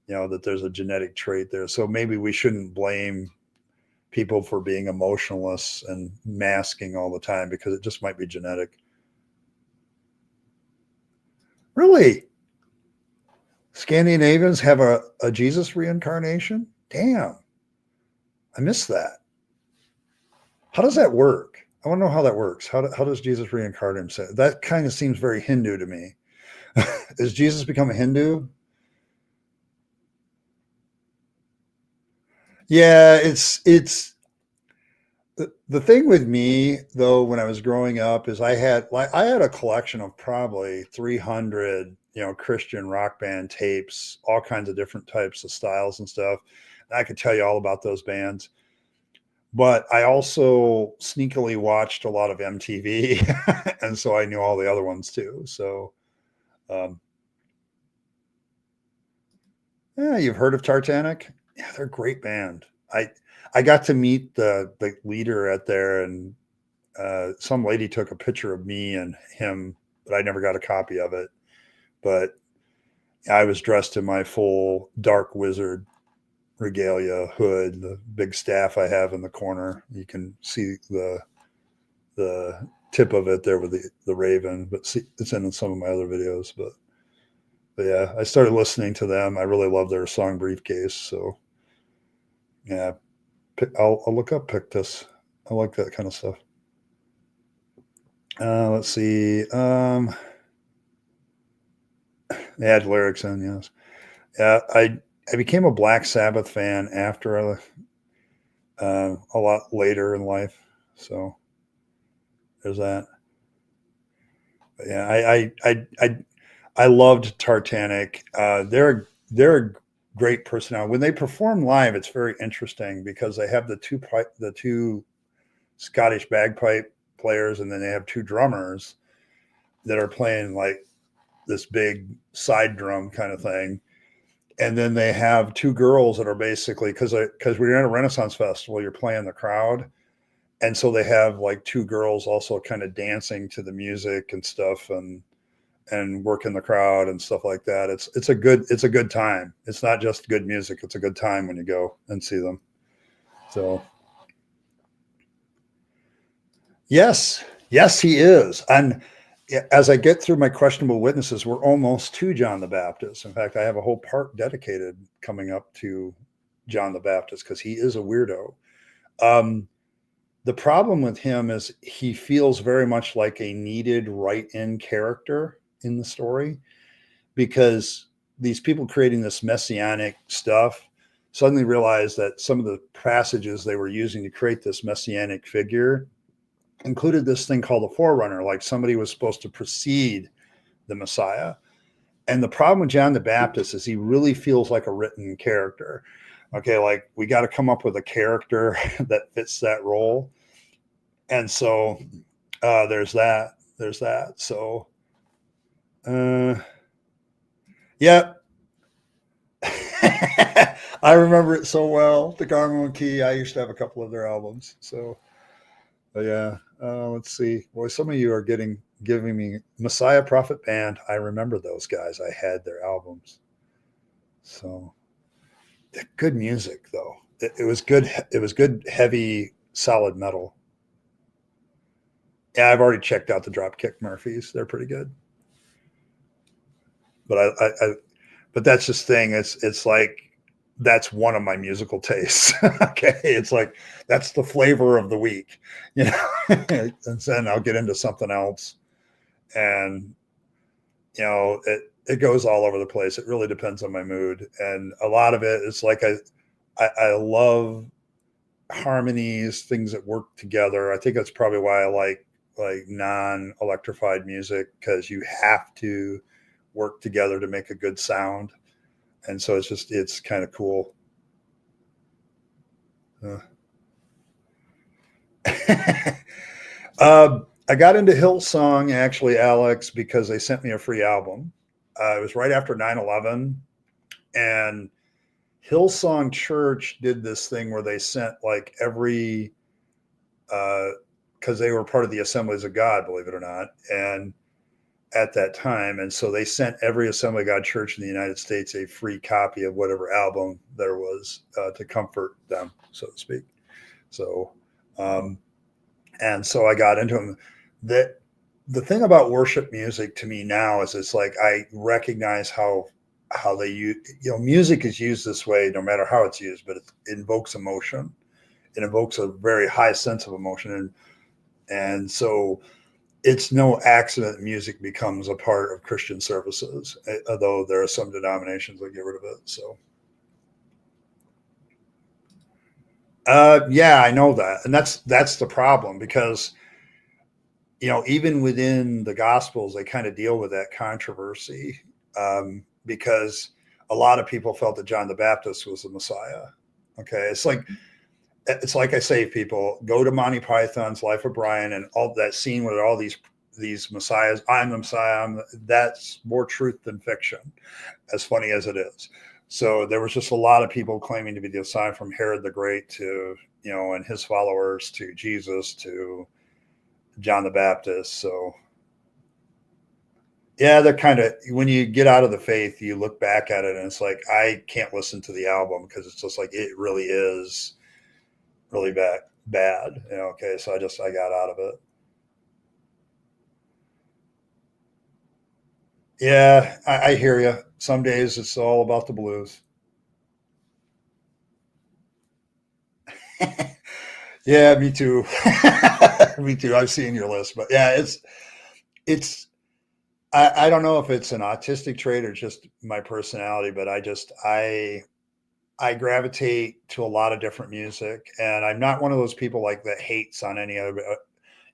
That there's a genetic trait there. So maybe we shouldn't blame people for being emotionless and masking all the time because it just might be genetic. Really? Scandinavians have a Jesus reincarnation? Damn, I missed that. How does that work? I want to know how that works. How does Jesus reincarnate himself? That kind of seems very Hindu to me. Is Jesus become a Hindu? Yeah, it's the thing with me though. When I was growing up, is I had a collection of probably 300 Christian rock band tapes, all kinds of different types of styles and stuff. And I could tell you all about those bands. But I also sneakily watched a lot of MTV, and so I knew all the other ones too. So, um, yeah, you've heard of Tartanic? Yeah, they're a great band. I got to meet the leader at there, and some lady took a picture of me and him, but I never got a copy of it. But I was dressed in my full dark wizard regalia, hood, the big staff I have in the corner. You can see the tip of it there with the raven, but see, it's in some of my other videos. But yeah, I started listening to them. I really love their song Briefcase. So yeah, I'll look up Pictus. I like that kind of stuff. Let's see. They had lyrics in, yes. Yeah, I became a Black Sabbath fan after a lot later in life. So there's that. But yeah, I loved Tartanic. They're a great personality. When they perform live, it's very interesting because they have the two Scottish bagpipe players, and then they have two drummers that are playing like this big side drum kind of thing. And then they have two girls that are basically because we're at a Renaissance festival, you're playing the crowd, and so they have like two girls also kind of dancing to the music and stuff, and working the crowd and stuff like that. It's a good time. It's not just good music. It's a good time when you go and see them. So yes, yes, he is. And as I get through my questionable witnesses, we're almost to John the Baptist. In fact, I have a whole part dedicated coming up to John the Baptist because he is a weirdo. Um, the problem with him is he feels very much like a needed write-in character in the story because these people creating this messianic stuff suddenly realized that some of the passages they were using to create this messianic figure included this thing called the forerunner, like somebody was supposed to precede the Messiah. And the problem with John the Baptist is he really feels like a written character. Okay, like we got to come up with a character that fits that role. And so there's that. There's that. So, yeah. I remember it so well. The Garmo and Key. I used to have a couple of their albums. So, but yeah. Let's see. Boy, some of you are giving me Messiah Prophet Band. I remember those guys. I had their albums. So, good music though. It was good. It was good, heavy, solid metal. Yeah, I've already checked out the Dropkick Murphys. They're pretty good. But but that's just thing. It's like that's one of my musical tastes. Okay, it's like that's the flavor of the week, you know. And then I'll get into something else, and it goes all over the place. It really depends on my mood, and a lot of it is like I love harmonies, things that work together. I think that's probably why I like non-electrified music because you have to work together to make a good sound, and so it's kind of cool. I got into Hillsong actually, Alex, because they sent me a free album. It was right after 9/11, and Hillsong Church did this thing where they sent like every because they were part of the Assemblies of God, believe it or not, and at that time, and so they sent every Assembly of God church in the United States a free copy of whatever album there was to comfort them, so to speak. So, um, and so I got into them. That the thing about worship music to me now is it's like I recognize how they use music is used this way no matter how it's used, but it invokes emotion. It invokes a very high sense of emotion, and so it's no accident that music becomes a part of Christian services, although there are some denominations that get rid of it. So, yeah, I know that, and that's the problem because even within the Gospels, they kind of deal with that controversy because a lot of people felt that John the Baptist was the Messiah. Okay, it's like I say, people go to Monty Python's Life of Brian and all that scene with all these messiahs. I'm the Messiah. That's more truth than fiction, as funny as it is. So there was just a lot of people claiming to be the Messiah, from Herod the Great to and his followers to Jesus to John the Baptist. So yeah, they're kind of, when you get out of the faith, you look back at it and it's like I can't listen to the album because it's just like it really is really bad. Okay, so I got out of it. Yeah, I hear you. Some days it's all about the blues. Yeah, me too. Me too. I've seen your list, but yeah, it's I don't know if it's an autistic trait or just my personality, but I gravitate to a lot of different music, and I'm not one of those people like that hates on any other.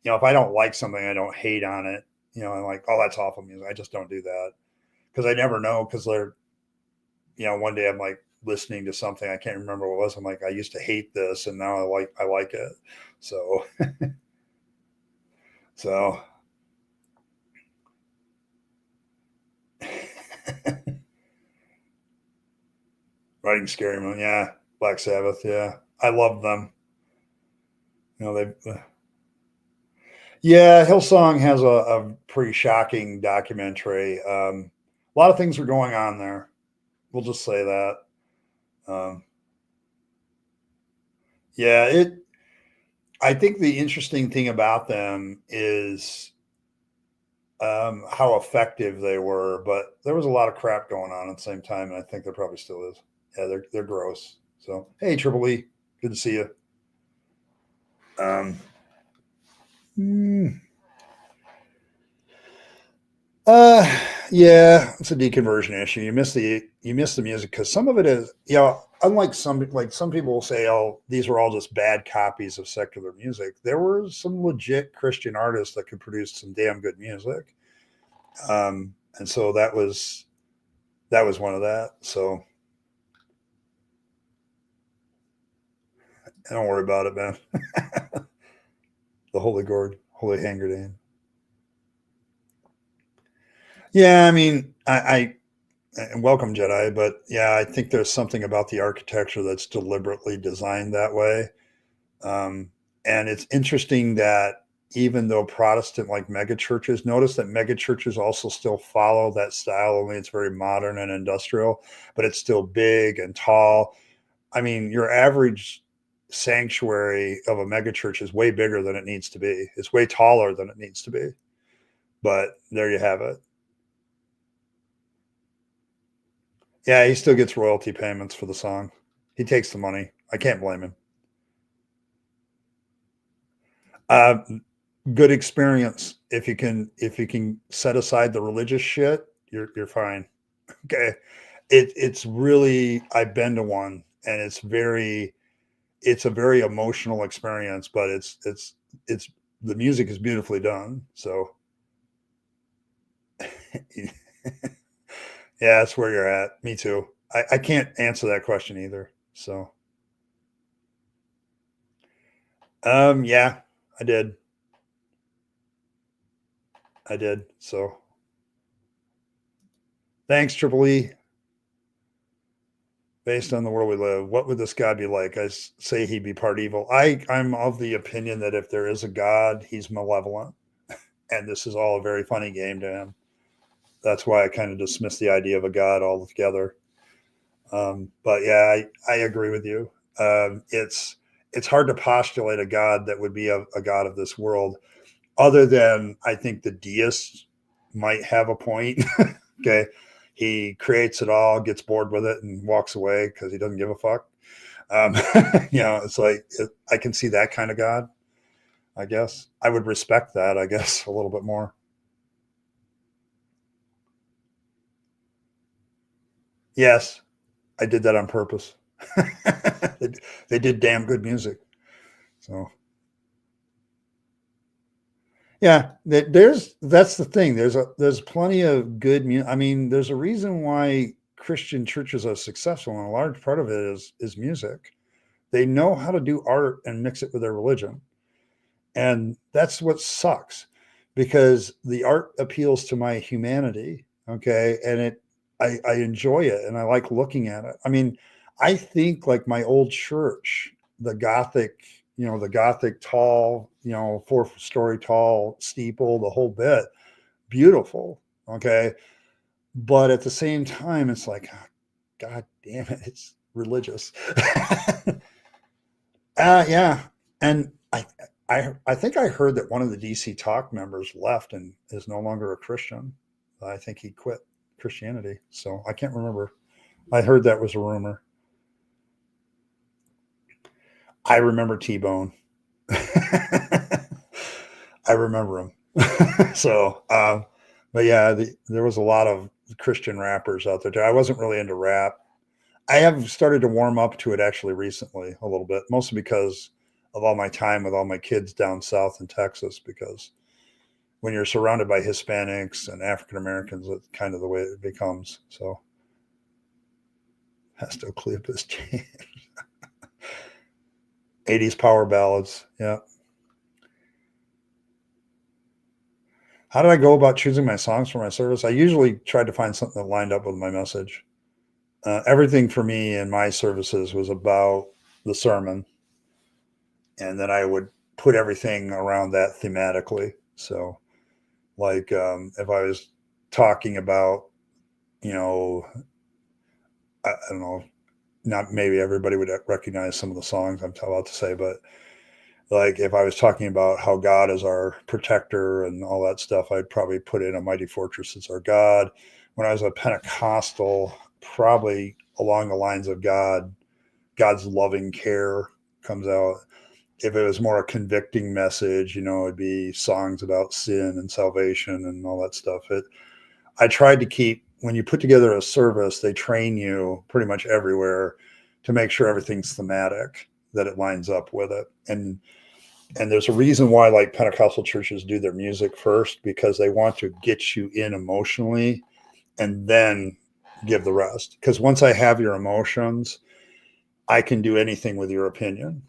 If I don't like something, I don't hate on it. I'm like, oh, that's awful music. I just don't do that because I never know. Because one day I'm like listening to something I can't remember what it was. I'm like, I used to hate this, and now I like it. So so. Writing Scary Moon, yeah. Black Sabbath, yeah. I love them. They. Yeah, Hillsong has a pretty shocking documentary. A lot of things are going on there. We'll just say that. Um, yeah, it. I think the interesting thing about them is how effective they were, but there was a lot of crap going on at the same time, and I think there probably still is. Yeah, they're gross. So hey, Triple E, good to see you. Um, hmm. Uh, yeah, it's a deconversion issue. You miss the music because some of it is, unlike some people will say, oh, these were all just bad copies of secular music. There were some legit Christian artists that could produce some damn good music. And so that was one of that. So don't worry about it, man. The Holy Gourd, Holy Hand Grenade. Yeah, I mean, I and welcome Jedi, but yeah, I think there's something about the architecture that's deliberately designed that way. Um, and it's interesting that even though Protestant like megachurches, notice that megachurches also still follow that style, only it's very modern and industrial, but it's still big and tall. I mean, your average sanctuary of a megachurch is way bigger than it needs to be. It's way taller than it needs to be. But there you have it. Yeah, he still gets royalty payments for the song. He takes the money. I can't blame him. Uh, Good experience. If you can set aside the religious shit, you're fine. Okay. It's really I've been to one and it's a very emotional experience, but it's the music is beautifully done. So yeah, that's where you're at. Me too. I can't answer that question either. So yeah, I did. I did. So thanks, Triple E. Based on the world we live, what would this God be like? Say he'd be part evil. I'm of the opinion that if there is a God, he's malevolent, and this is all a very funny game to him. That's why I kind of dismiss the idea of a God altogether. But yeah, I agree with you. It's hard to postulate a God that would be a God of this world, other than I think the deists might have a point. Okay, he creates it all, gets bored with it, and walks away because he doesn't give a fuck. Um, it's like I can see that kind of God. I guess I would respect that. I guess a little bit more. Yes, I did that on purpose. they, they did damn good music. So yeah, that's the thing. There's plenty of good music. I mean, there's a reason why Christian churches are successful, and a large part of it is music. They know how to do art and mix it with their religion. And that's what sucks because the art appeals to my humanity. Okay. And I enjoy it and I like looking at it. I mean, I think like my old church, the Gothic tall, 4-story tall steeple, the whole bit, beautiful. Okay. But at the same time, it's like, oh, God damn it, it's religious. Yeah, and I think I heard that one of the DC Talk members left and is no longer a Christian. I think he quit Christianity. So I can't remember. I heard that was a rumor. I remember T Bone. I remember him. So, but yeah, there was a lot of Christian rappers out there too. I wasn't really into rap. I have started to warm up to it actually recently a little bit, mostly because of all my time with all my kids down south in Texas. Because when you're surrounded by Hispanics and African Americans, it's kind of the way it becomes. So, has to clip his jam. 80s power ballads. Yeah. How did I go about choosing my songs for my service? I usually tried to find something that lined up with my message. Everything for me in my services was about the sermon, and then I would put everything around that thematically. So, like if I was talking about, you know, I don't know, not maybe everybody would recognize some of the songs I'm about to say, but like if I was talking about how God is our protector and all that stuff, I'd probably put in a mighty fortress is our God. When I was a Pentecostal, probably along the lines of God's loving care comes out. If it was more a convicting message, it'd be songs about sin and salvation and all that stuff. I tried to keep, when you put together a service, they train you pretty much everywhere to make sure everything's thematic, that it lines up with it. And there's a reason why like Pentecostal churches do their music first, because they want to get you in emotionally and then give the rest. Because once I have your emotions, I can do anything with your opinion.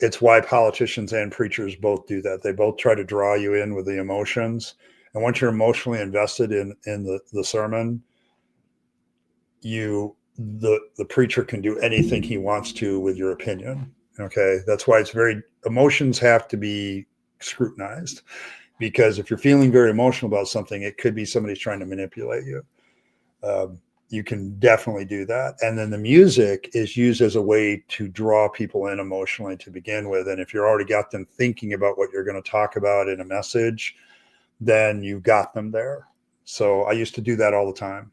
It's why politicians and preachers both do that. They both try to draw you in with the emotions. And once you're emotionally invested in the sermon, the preacher can do anything he wants to with your opinion. Okay. That's why emotions have to be scrutinized, because if you're feeling very emotional about something, it could be somebody's trying to manipulate you. You can definitely do that. And then the music is used as a way to draw people in emotionally to begin with. And if you've already got them thinking about what you're going to talk about in a message, then you've got them there. So I used to do that all the time.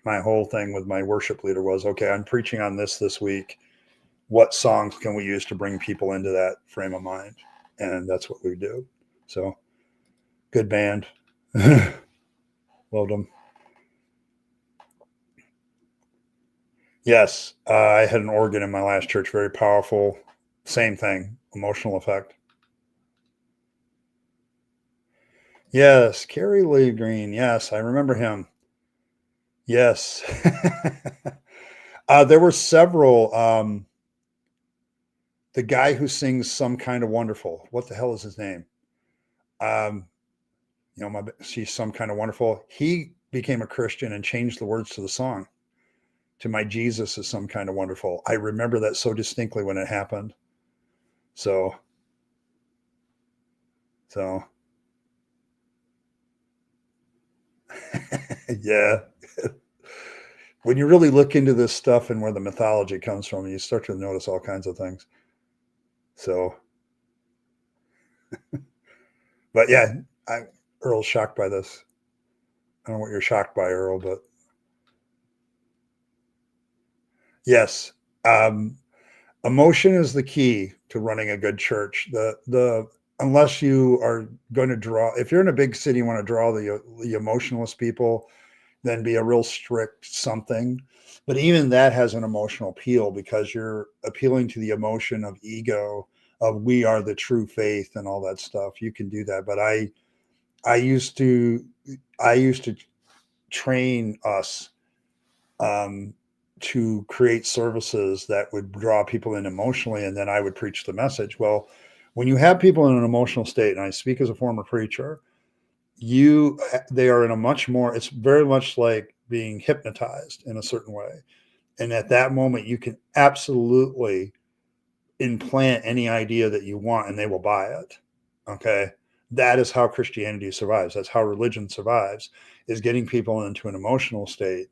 My whole thing with my worship leader was, okay, I'm preaching on this week. What songs can we use to bring people into that frame of mind? And that's what we do. So good band. Loved them. Yes, I had an organ in my last church, very powerful. Same thing, emotional effect. Yes, Kerry Lee Green. Yes, I remember him. Yes. There were several. The guy who sings Some Kind of Wonderful. What the hell is his name? Um, She's Some Kind of Wonderful. He became a Christian and changed the words to the song to My Jesus is Some Kind of Wonderful. I remember that so distinctly when it happened. So yeah. When you really look into this stuff and where the mythology comes from, you start to notice all kinds of things. So, but yeah, Earl's shocked by this. I don't know what you're shocked by, Earl, but yes, emotion is the key to running a good church. The unless you are going to draw, if you're in a big city, you want to draw the emotionless people, then be a real strict something. But even that has an emotional appeal, because you're appealing to the emotion of ego, of we are the true faith and all that stuff. You can do that. But I used to train us to create services that would draw people in emotionally, and then I would preach the message. Well, when you have people in an emotional state, and I speak as a former preacher, they are in a much more, it's very much like being hypnotized in a certain way. And at that moment, you can absolutely implant any idea that you want and they will buy it. Okay. That is how Christianity survives. That's how religion survives, is getting people into an emotional state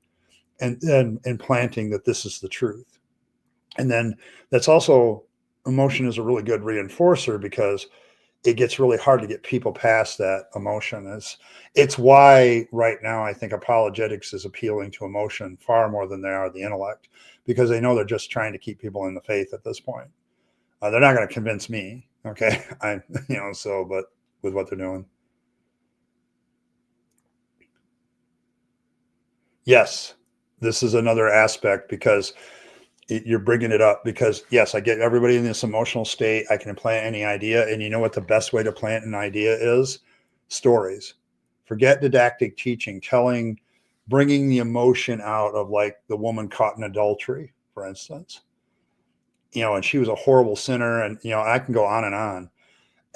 and then implanting that this is the truth. And then that's also, emotion is a really good reinforcer, because it gets really hard to get people past that emotion. It's why right now I think apologetics is appealing to emotion far more than they are the intellect, because they know they're just trying to keep people in the faith at this point. They're not going to convince me. Okay. But with what they're doing. Yes. This is another aspect because you're bringing it up because yes, I get everybody in this emotional state. I can plant any idea. And you know what the best way to plant an idea is? Stories. Forget didactic teaching, bringing the emotion out of like the woman caught in adultery, for instance, and she was a horrible sinner. And, I can go on and on.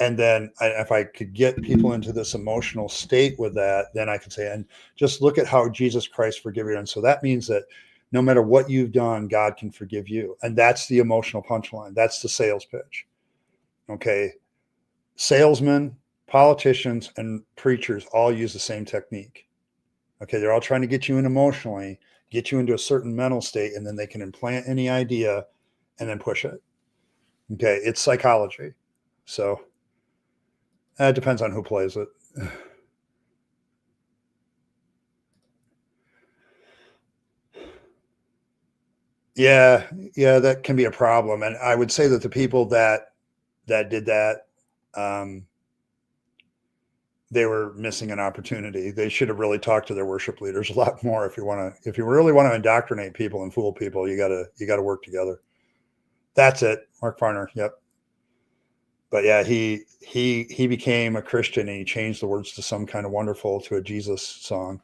And then if I could get people into this emotional state with that, then I could say, and just look at how Jesus Christ forgave you. And so that means that no matter what you've done, God can forgive you. And that's the emotional punchline. That's the sales pitch. Okay. Salesmen, politicians, and preachers all use the same technique. Okay. They're all trying to get you in emotionally, get you into a certain mental state, and then they can implant any idea and then push it. Okay. It's psychology. So it depends on who plays it. Yeah, yeah, that can be a problem. And I would say that the people that did that, um, they were missing an opportunity. They should have really talked to their worship leaders a lot more. If you really want to indoctrinate people and fool people, you gotta work together. That's it, Mark Farner. Yep. But yeah, he became a Christian and he changed the words to Some Kind of Wonderful to a Jesus song.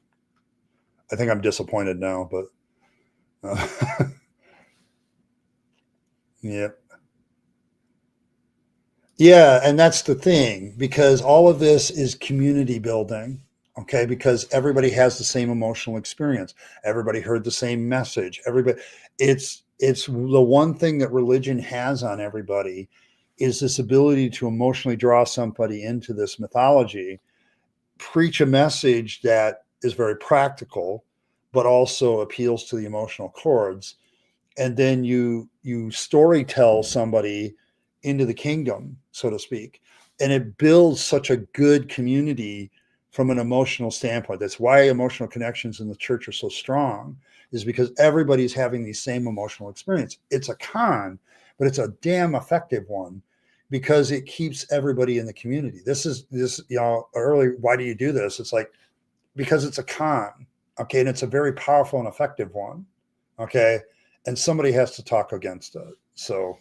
I think I'm disappointed now, but yeah. Yeah, and that's the thing because all of this is community building, okay? Because everybody has the same emotional experience. Everybody heard the same message. Everybody it's the one thing that religion has on everybody is this ability to emotionally draw somebody into this mythology, preach a message that is very practical but also appeals to the emotional chords, and then you story tell somebody into the kingdom, so to speak, and it builds such a good community from an emotional standpoint. That's why emotional connections in the church are so strong, is because everybody's having the same emotional experience. It's a con, but it's a damn effective one because it keeps everybody in the community. This early, why do you do this? It's like because it's a con, okay, and it's a very powerful and effective one, okay, and somebody has to talk against it. So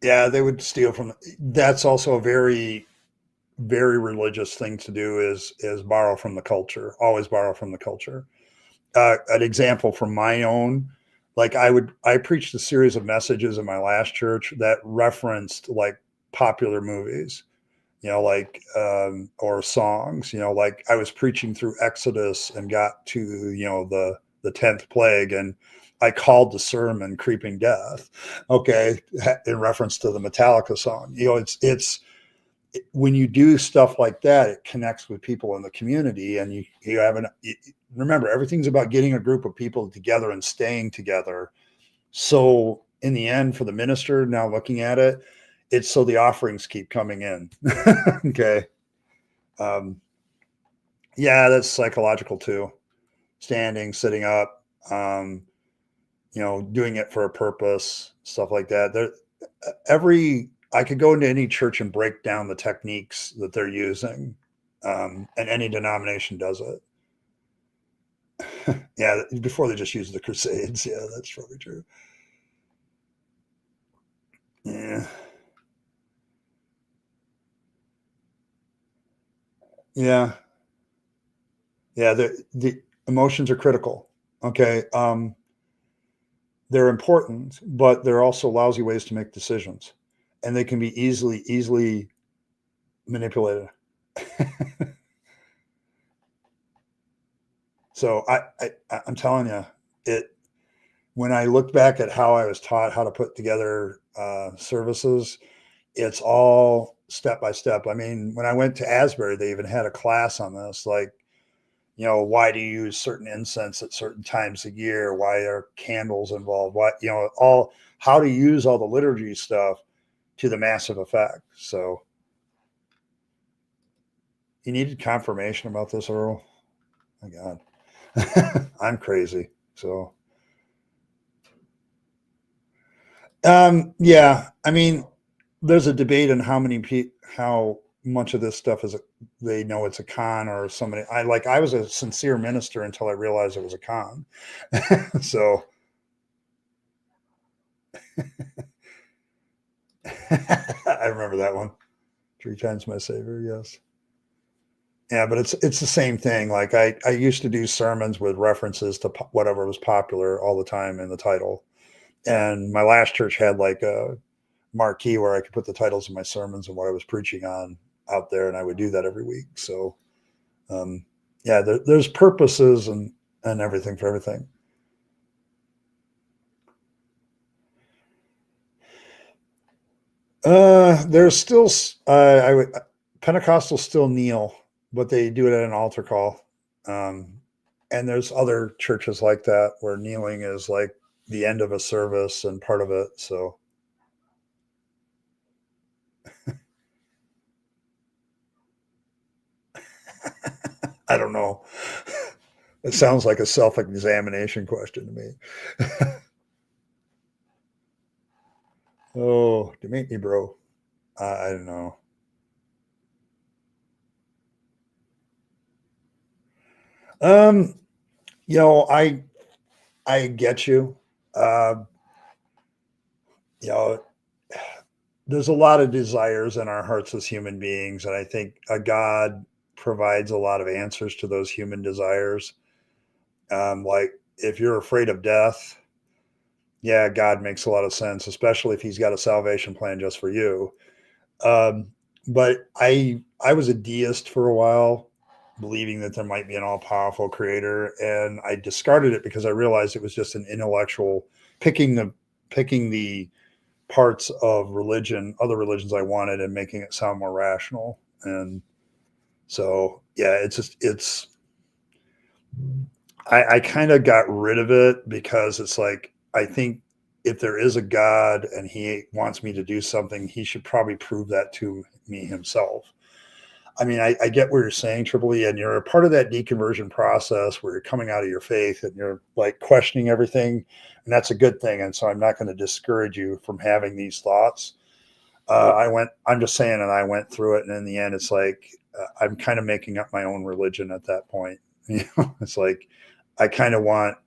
yeah, they would steal from. That's also a very very religious thing to do is borrow from the culture. Always borrow from the culture. An example from my own, like I preached a series of messages in my last church that referenced like popular movies, like or songs, like I was preaching through Exodus and got to the 10th plague, and I called the sermon "Creeping Death," okay, in reference to the Metallica song. It's when you do stuff like that, it connects with people in the community, and you have remember everything's about getting a group of people together and staying together. So in the end, for the minister, now looking at it, it's so the offerings keep coming in. Okay. Um, yeah, that's psychological too. Standing, sitting up, doing it for a purpose, stuff like that. I could go into any church and break down the techniques that they're using, and any denomination does it. Yeah, before they just used the Crusades. Yeah, that's probably true. Yeah, yeah, yeah. The emotions are critical. Okay, they're important, but they're also lousy ways to make decisions, and they can be easily manipulated. So I'm telling you, it when I look back at how I was taught how to put together services, it's all step by step. I mean, when I went to Asbury, they even had a class on this, like, why do you use certain incense at certain times a year? Why are candles involved? What, all how to use all the liturgy stuff to the massive effect. So you needed confirmation about this, Earl. My God, I'm crazy. So Yeah, I mean, there's a debate on how much of this stuff is they know it's a con or somebody. I was a sincere minister until I realized it was a con. So I remember that one. Three times my savior, yes. Yeah, but it's the same thing. Like I used to do sermons with references to whatever was popular all the time in the title. And my last church had like a marquee where I could put the titles of my sermons and what I was preaching on out there, and I would do that every week. So, yeah, there's purposes and everything for everything. There's still I would Pentecostals still kneel, but they do it at an altar call. Um, and there's other churches like that where kneeling is like the end of a service and part of it. So I don't know. It sounds like a self-examination question to me. Oh, to meet me, bro. I don't know. Um, you know, I get you. Uh, you know, there's a lot of desires in our hearts as human beings, and I think a God provides a lot of answers to those human desires. Like if you're afraid of death, yeah, God makes a lot of sense, especially if He's got a salvation plan just for you. Um, but I was a deist for a while, believing that there might be an all powerful creator, and I discarded it because I realized it was just an intellectual picking the picking the parts of religion, other religions I wanted, and making it sound more rational. And so, yeah, I kind of got rid of it because it's like I think if there is a God and He wants me to do something, He should probably prove that to me Himself. I mean, I get what you're saying, Triple E, and you're a part of that deconversion process where you're coming out of your faith and you're like questioning everything, and that's a good thing. And so I'm not going to discourage you from having these thoughts. I'm just saying, and I went through it, and in the end, it's like I'm kind of making up my own religion at that point. You know, it's like I kind of want,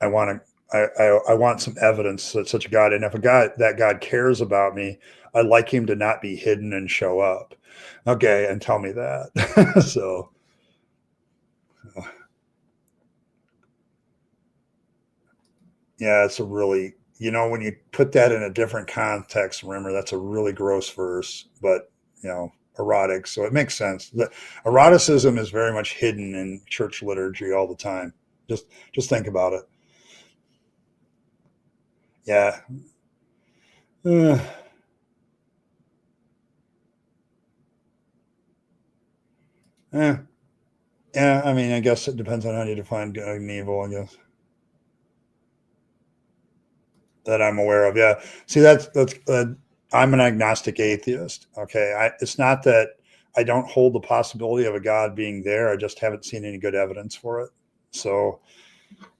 I want to, I want some evidence that such a God, and if a God that God cares about me, I'd like Him to not be hidden and show up. Okay, and tell me that. So, yeah, it's a really, when you put that in a different context, remember that's a really gross verse, but erotic, so it makes sense. The eroticism is very much hidden in church liturgy all the time. Just think about it. Yeah. Uh, eh, yeah, I mean, I guess it depends on how you define good and evil, I guess, that I'm aware of. Yeah. See, I'm an agnostic atheist. Okay. It's not that I don't hold the possibility of a God being there. I just haven't seen any good evidence for it. So,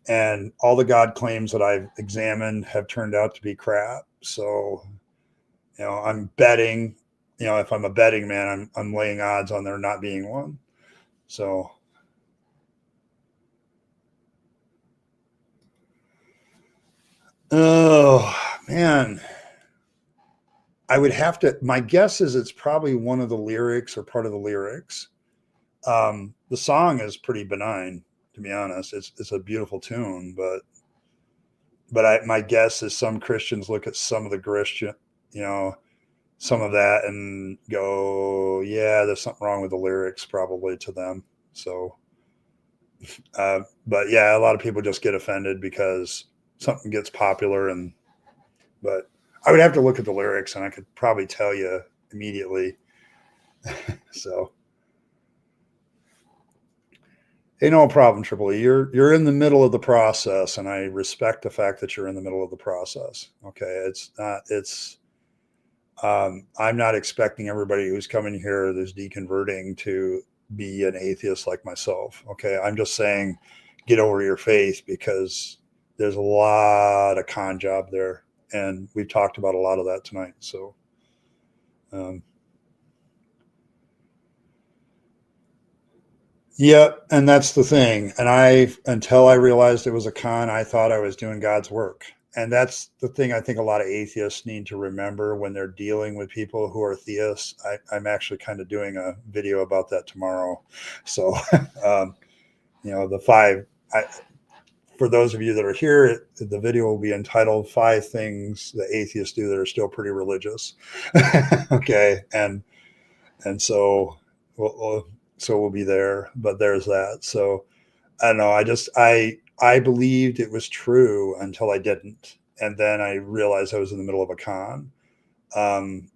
and all the God claims that I've examined have turned out to be crap. So, I'm betting, if I'm a betting man, I'm laying odds on there not being one. So, oh man, I would have to. My guess is it's probably one of the lyrics or part of the lyrics. The song is pretty benign, to be honest. It's a beautiful tune, but my guess is some Christians look at some of the Christian, you know, some of that and go, yeah, there's something wrong with the lyrics, probably to them. So, but yeah, a lot of people just get offended because something gets popular, but I would have to look at the lyrics and I could probably tell you immediately. So, hey, no problem, Triple E. You're in the middle of the process, and I respect the fact that you're in the middle of the process. Okay, it's not. I'm not expecting everybody who's coming here that's deconverting to be an atheist like myself. Okay, I'm just saying, get over your faith because there's a lot of con job there. And we've talked about a lot of that tonight. So, yeah, and that's the thing. And until I realized it was a con, I thought I was doing God's work. And that's the thing I think a lot of atheists need to remember when they're dealing with people who are theists. I'm actually kind of doing a video about that tomorrow. So, um, the five, for those of you that are here, the video will be entitled "5 Things That Atheists Do That Are Still Pretty Religious." Okay. And so, we'll be there, but there's that. So I don't know. I believed it was true until I didn't, and then I realized I was in the middle of a con.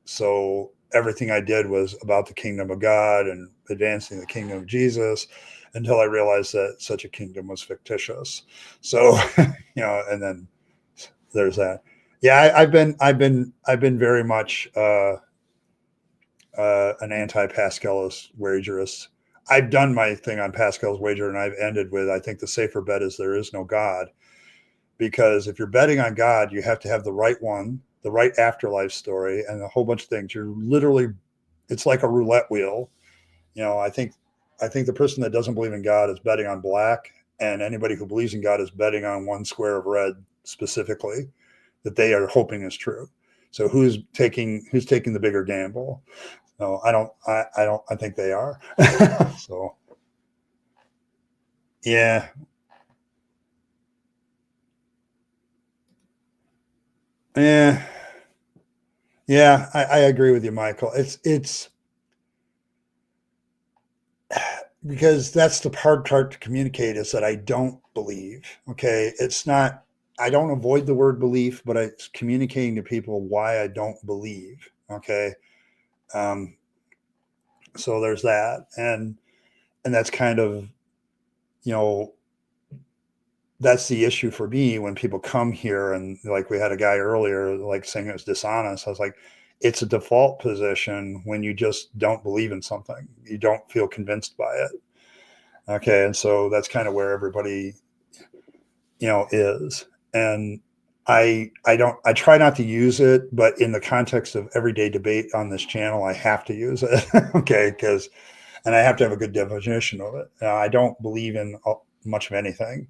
So everything I did was about the kingdom of God and advancing the kingdom of Jesus, until I realized that such a kingdom was fictitious. So and then there's that. Yeah, I've been very much an anti-Pascalist wagerist. I've done my thing on Pascal's wager, and I've ended with, I think the safer bet is there is no God. Because if you're betting on God, you have to have the right one, the right afterlife story, and a whole bunch of things. You're literally, it's like a roulette wheel. I think the person that doesn't believe in God is betting on black, and anybody who believes in God is betting on one square of red specifically that they are hoping is true. So who's taking the bigger gamble? No, I think they are. So yeah. Yeah. Yeah, I agree with you, Michael. It's because that's the hard part to communicate, is that I don't believe. Okay. It's not, I don't avoid the word belief, but it's communicating to people why I don't believe. Okay. Um, so there's that. And that's kind of, you know, that's the issue for me when people come here, and like we had a guy earlier like saying it was dishonest. I was like, it's a default position when you just don't believe in something. You don't feel convinced by it. Okay. And so that's kind of where everybody, is. And I try not to use it, but in the context of everyday debate on this channel, I have to use it. Okay. And I have to have a good definition of it. I don't believe in much of anything.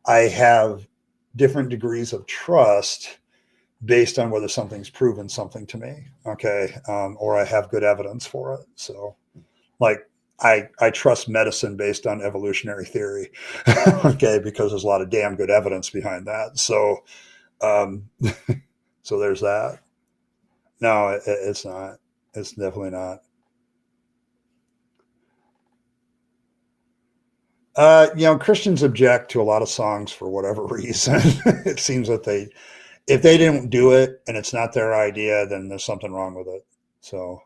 I have different degrees of trust based on whether something's proven something to me. Okay. Or I have good evidence for it. So, like, I trust medicine based on evolutionary theory. Okay. Because there's a lot of damn good evidence behind that. So, um, so there's that. No, it's not. It's definitely not. Christians object to a lot of songs for whatever reason. It seems that if they didn't do it and it's not their idea, then there's something wrong with it. So,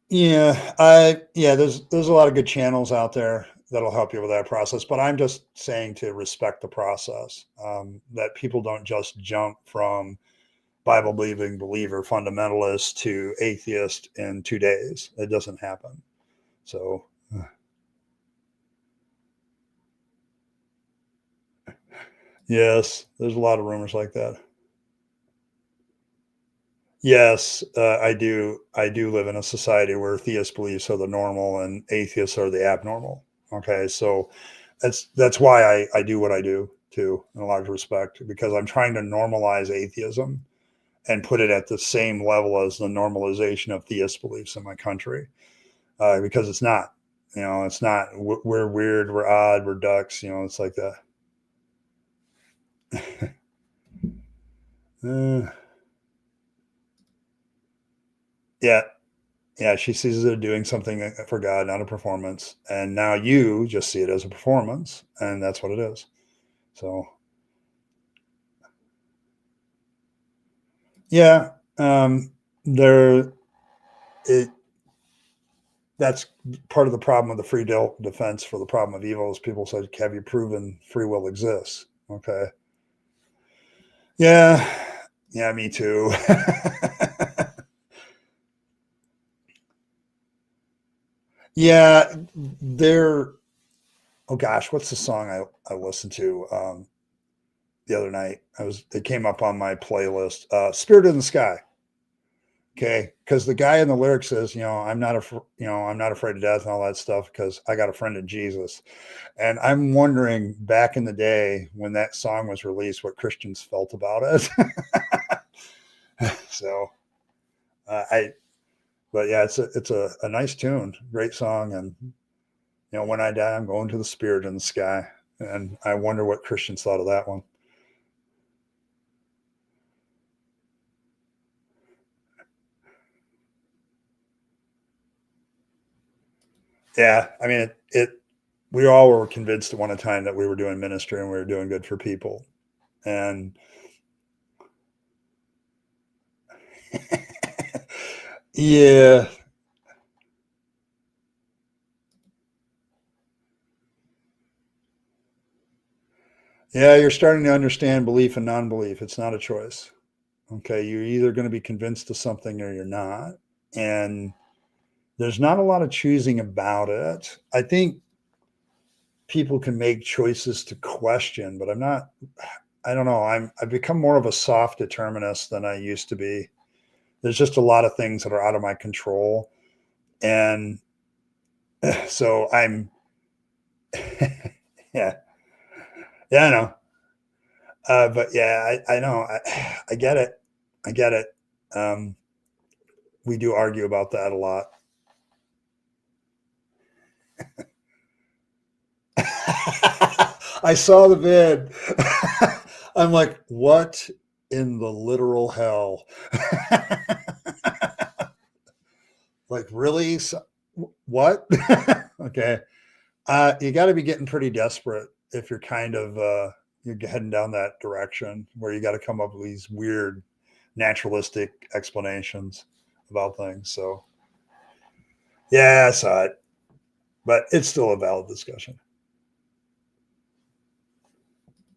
there's a lot of good channels out there that'll help you with that process. But I'm just saying to respect the process. That people don't just jump from Bible believing believer fundamentalist to atheist in 2 days. It doesn't happen. So, yes, there's a lot of rumors like that. Yes, I do. I do live in a society where theist beliefs are the normal and atheists are the abnormal. Okay, so that's why I do what I do too, in a large respect, because I'm trying to normalize atheism and put it at the same level as the normalization of theist beliefs in my country, because it's not. It's not. We're weird. We're odd. We're ducks. It's like that. uh, yeah, yeah, she sees it doing something for God, not a performance. And now you just see it as a performance, and that's what it is. So, yeah, there, it, that's part of the problem with the free defense for the problem of evil is people say, have you proven free will exists? Okay. Yeah. Yeah, me too. Yeah, there oh gosh, what's the song I listened to the other night? It came up on my playlist. Spirit in the Sky. Okay, because the guy in the lyrics says, I'm not I'm not afraid of death and all that stuff because I got a friend in Jesus. And I'm wondering back in the day when that song was released, what Christians felt about it. So but yeah, it's a nice tune, great song, and when I die, I'm going to the Spirit in the Sky, and I wonder what Christians thought of that one. Yeah, I mean we all were convinced at one time that we were doing ministry and we were doing good for people, and yeah, yeah, you're starting to understand belief and non-belief. It's not a choice. Okay, you're either going to be convinced of something or you're not, and there's not a lot of choosing about it. I think people can make choices to question, but I don't know. I've become more of a soft determinist than I used to be. There's just a lot of things that are out of my control. And so I'm, yeah, yeah, I know. But yeah, I know. I get it. I get it. Um, we do argue about that a lot. I saw the vid. I'm like, what in the literal hell? Like, really? What? Okay. You got to be getting pretty desperate if you're kind of you're heading down that direction where you got to come up with these weird naturalistic explanations about things. So yeah, I saw it, but it's still a valid discussion.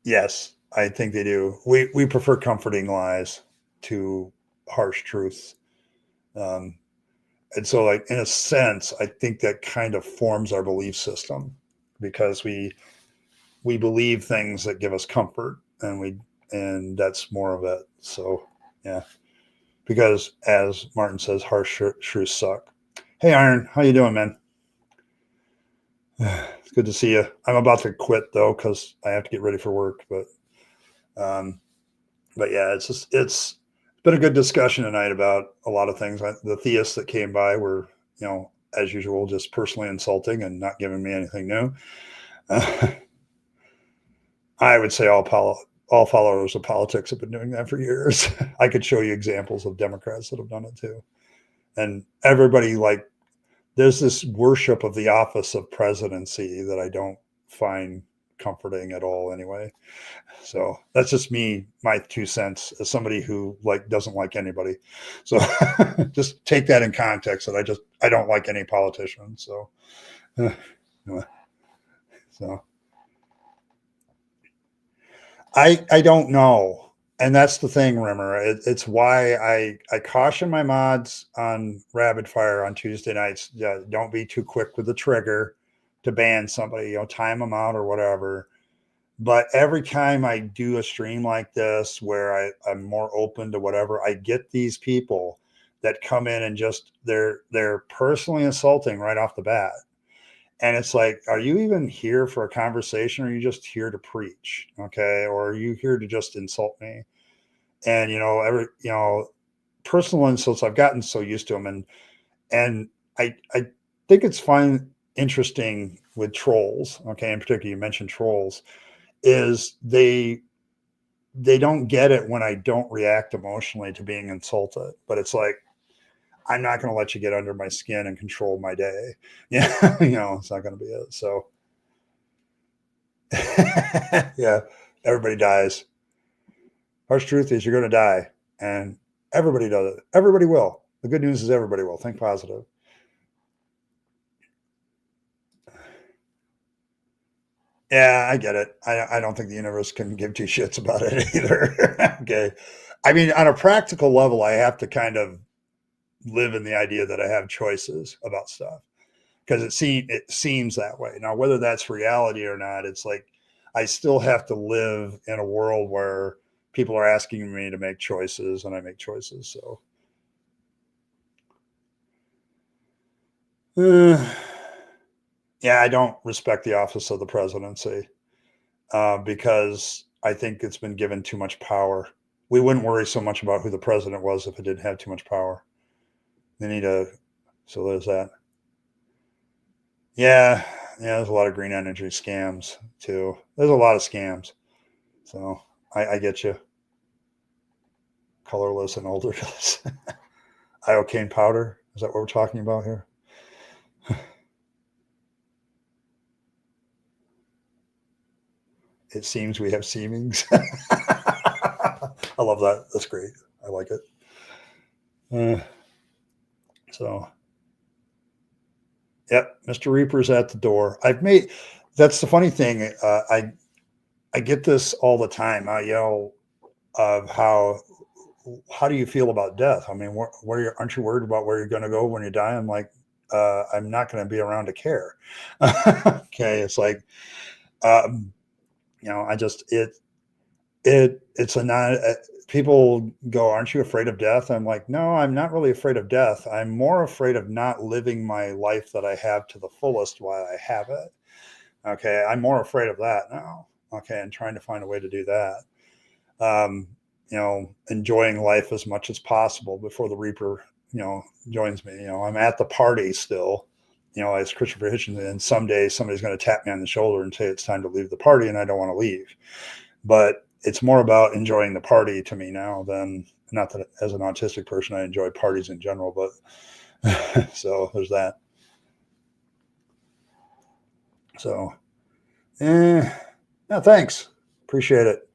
Yes, I think they do. We prefer comforting lies to harsh truths. Um, and so, like in a sense, I think that kind of forms our belief system because we believe things that give us comfort, and that's more of it. So yeah, because as Martin says, harsh truths suck. Hey, Iron, how you doing, man? It's good to see you. I'm about to quit though because I have to get ready for work, um, but yeah, it's been a good discussion tonight about a lot of things. The theists that came by were, as usual, just personally insulting and not giving me anything new. I would say all followers of politics have been doing that for years. I could show you examples of Democrats that have done it too. And everybody there's this worship of the office of presidency that I don't find comforting at all anyway. So that's just me, my 2 cents as somebody who doesn't like anybody. So just take that in context that I don't like any politician. So, so I don't know. And that's the thing, Rimmer. It's why I caution my mods on Rapid Fire on Tuesday nights. Don't be too quick with the trigger to ban somebody, time them out or whatever. But every time I do a stream like this where I'm more open to whatever, I get these people that come in and just they're personally insulting right off the bat. And it's like, are you even here for a conversation or are you just here to preach? Okay. Or are you here to just insult me? And personal insults, I've gotten so used to them. And I think it's interesting with trolls. Okay. In particular, you mentioned trolls is they don't get it when I don't react emotionally to being insulted. But it's like, I'm not going to let you get under my skin and control my day. Yeah, it's not going to be it. So, yeah, everybody dies. Harsh truth is you're going to die, and everybody does it. Everybody will. The good news is everybody will. Think positive. Yeah, I get it. I don't think the universe can give two shits about it either. Okay. I mean, on a practical level, I have to kind of live in the idea that I have choices about stuff. because it seems that way. Now, whether that's reality or not, it's like I still have to live in a world where people are asking me to make choices, and I make choices. So, yeah, I don't respect the office of the presidency because I think it's been given too much power. We wouldn't worry so much about who the president was if it didn't have too much power. They need a, so there's that. Yeah, yeah, there's a lot of green energy scams too. There's a lot of scams. So I get you. Colorless and older. Iocane powder. Is that what we're talking about here? It seems we have seemings. I love that. That's great. I like it. So, yep, Mr. Reaper's at the door. That's the funny thing. I get this all the time. I yell of how do you feel about death? I mean, aren't you worried about where you're going to go when you die? I'm like, I'm not going to be around to care. Okay, it's like, I just it's a not. People go, aren't you afraid of death? I'm like, no, I'm not really afraid of death. I'm more afraid of not living my life that I have to the fullest while I have it. Okay, I'm more afraid of that now. Okay, and trying to find a way to do that. Enjoying life as much as possible before the Reaper, joins me. I'm at the party still, as Christopher Hitchens, and someday somebody's going to tap me on the shoulder and say it's time to leave the party, and I don't want to leave. But it's more about enjoying the party to me now than, not that as an autistic person I enjoy parties in general, but so there's that. So, no, thanks. Appreciate it.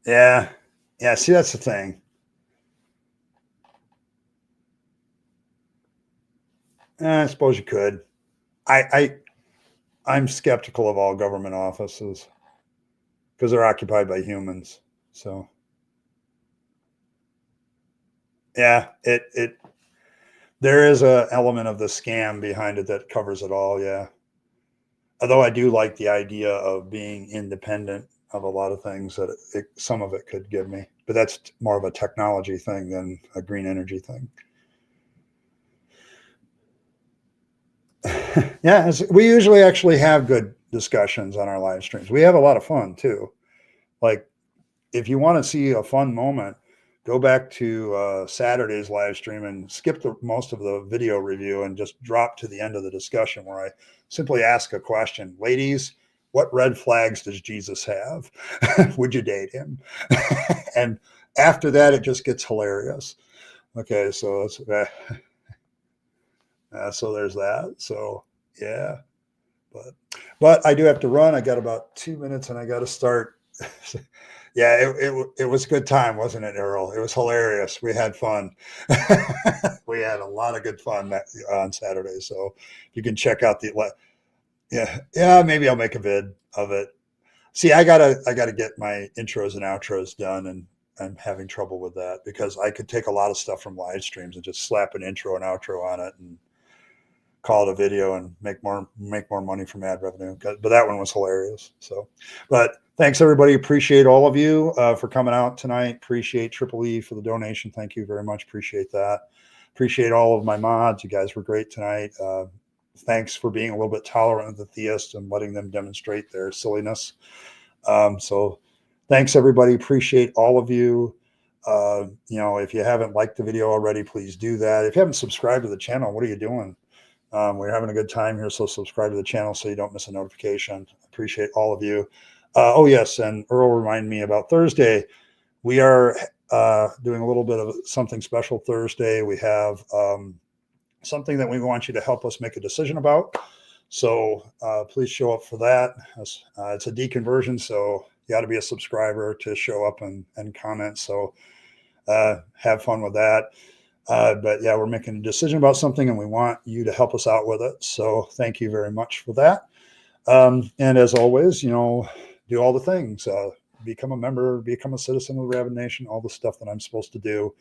Yeah. Yeah. See, that's the thing. I suppose you could. I'm skeptical of all government offices because they're occupied by humans. So, yeah, there is a element of the scam behind it that covers it all. Yeah. Although I do like the idea of being independent of a lot of things that some of it could give me, but that's more of a technology thing than a green energy thing. Yeah, we usually actually have good discussions on our live streams. We have a lot of fun too. Like, if you want to see a fun moment, go back to Saturday's live stream and skip most of the video review and just drop to the end of the discussion where I simply ask a question. Ladies, what red flags does Jesus have? Would you date him? And after that, it just gets hilarious. Okay, so so there's that. So yeah, but I do have to run. I got about 2 minutes, and I got to start. Yeah, it was a good time, wasn't it, Earl? It was hilarious. We had fun. We had a lot of good fun on Saturday. So you can check out yeah, maybe I'll make a vid of it. See, I gotta get my intros and outros done, and I'm having trouble with that because I could take a lot of stuff from live streams and just slap an intro and outro on it and call it a video and make more money from ad revenue. But that one was hilarious. So, but thanks everybody. Appreciate all of you for coming out tonight. Appreciate Triple E for the donation. Thank you very much. Appreciate that. Appreciate all of my mods. You guys were great tonight. Thanks for being a little bit tolerant of the theists and letting them demonstrate their silliness. So thanks everybody. Appreciate all of you. If you haven't liked the video already, please do that. If you haven't subscribed to the channel, what are you doing? We're having a good time here, so subscribe to the channel so you don't miss a notification. Appreciate all of you. Oh, yes, and Earl reminded me about Thursday. We are doing a little bit of something special Thursday. We have something that we want you to help us make a decision about. So please show up for that. It's a deconversion, so you got to be a subscriber to show up and comment. So have fun with that. But yeah, we're making a decision about something and we want you to help us out with it. So thank you very much for that. And as always, do all the things. become a member, become a citizen of the Rabyd Nation, all the stuff that I'm supposed to do.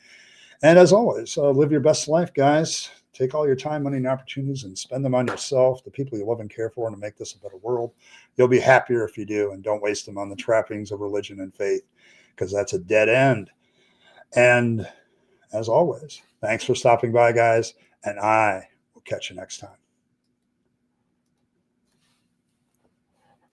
And as always, live your best life, guys. Take all your time, money, and opportunities and spend them on yourself, the people you love and care for, and to make this a better world. You'll be happier if you do, and don't waste them on the trappings of religion and faith, because that's a dead end. And as always, thanks for stopping by, guys, and I will catch you next time.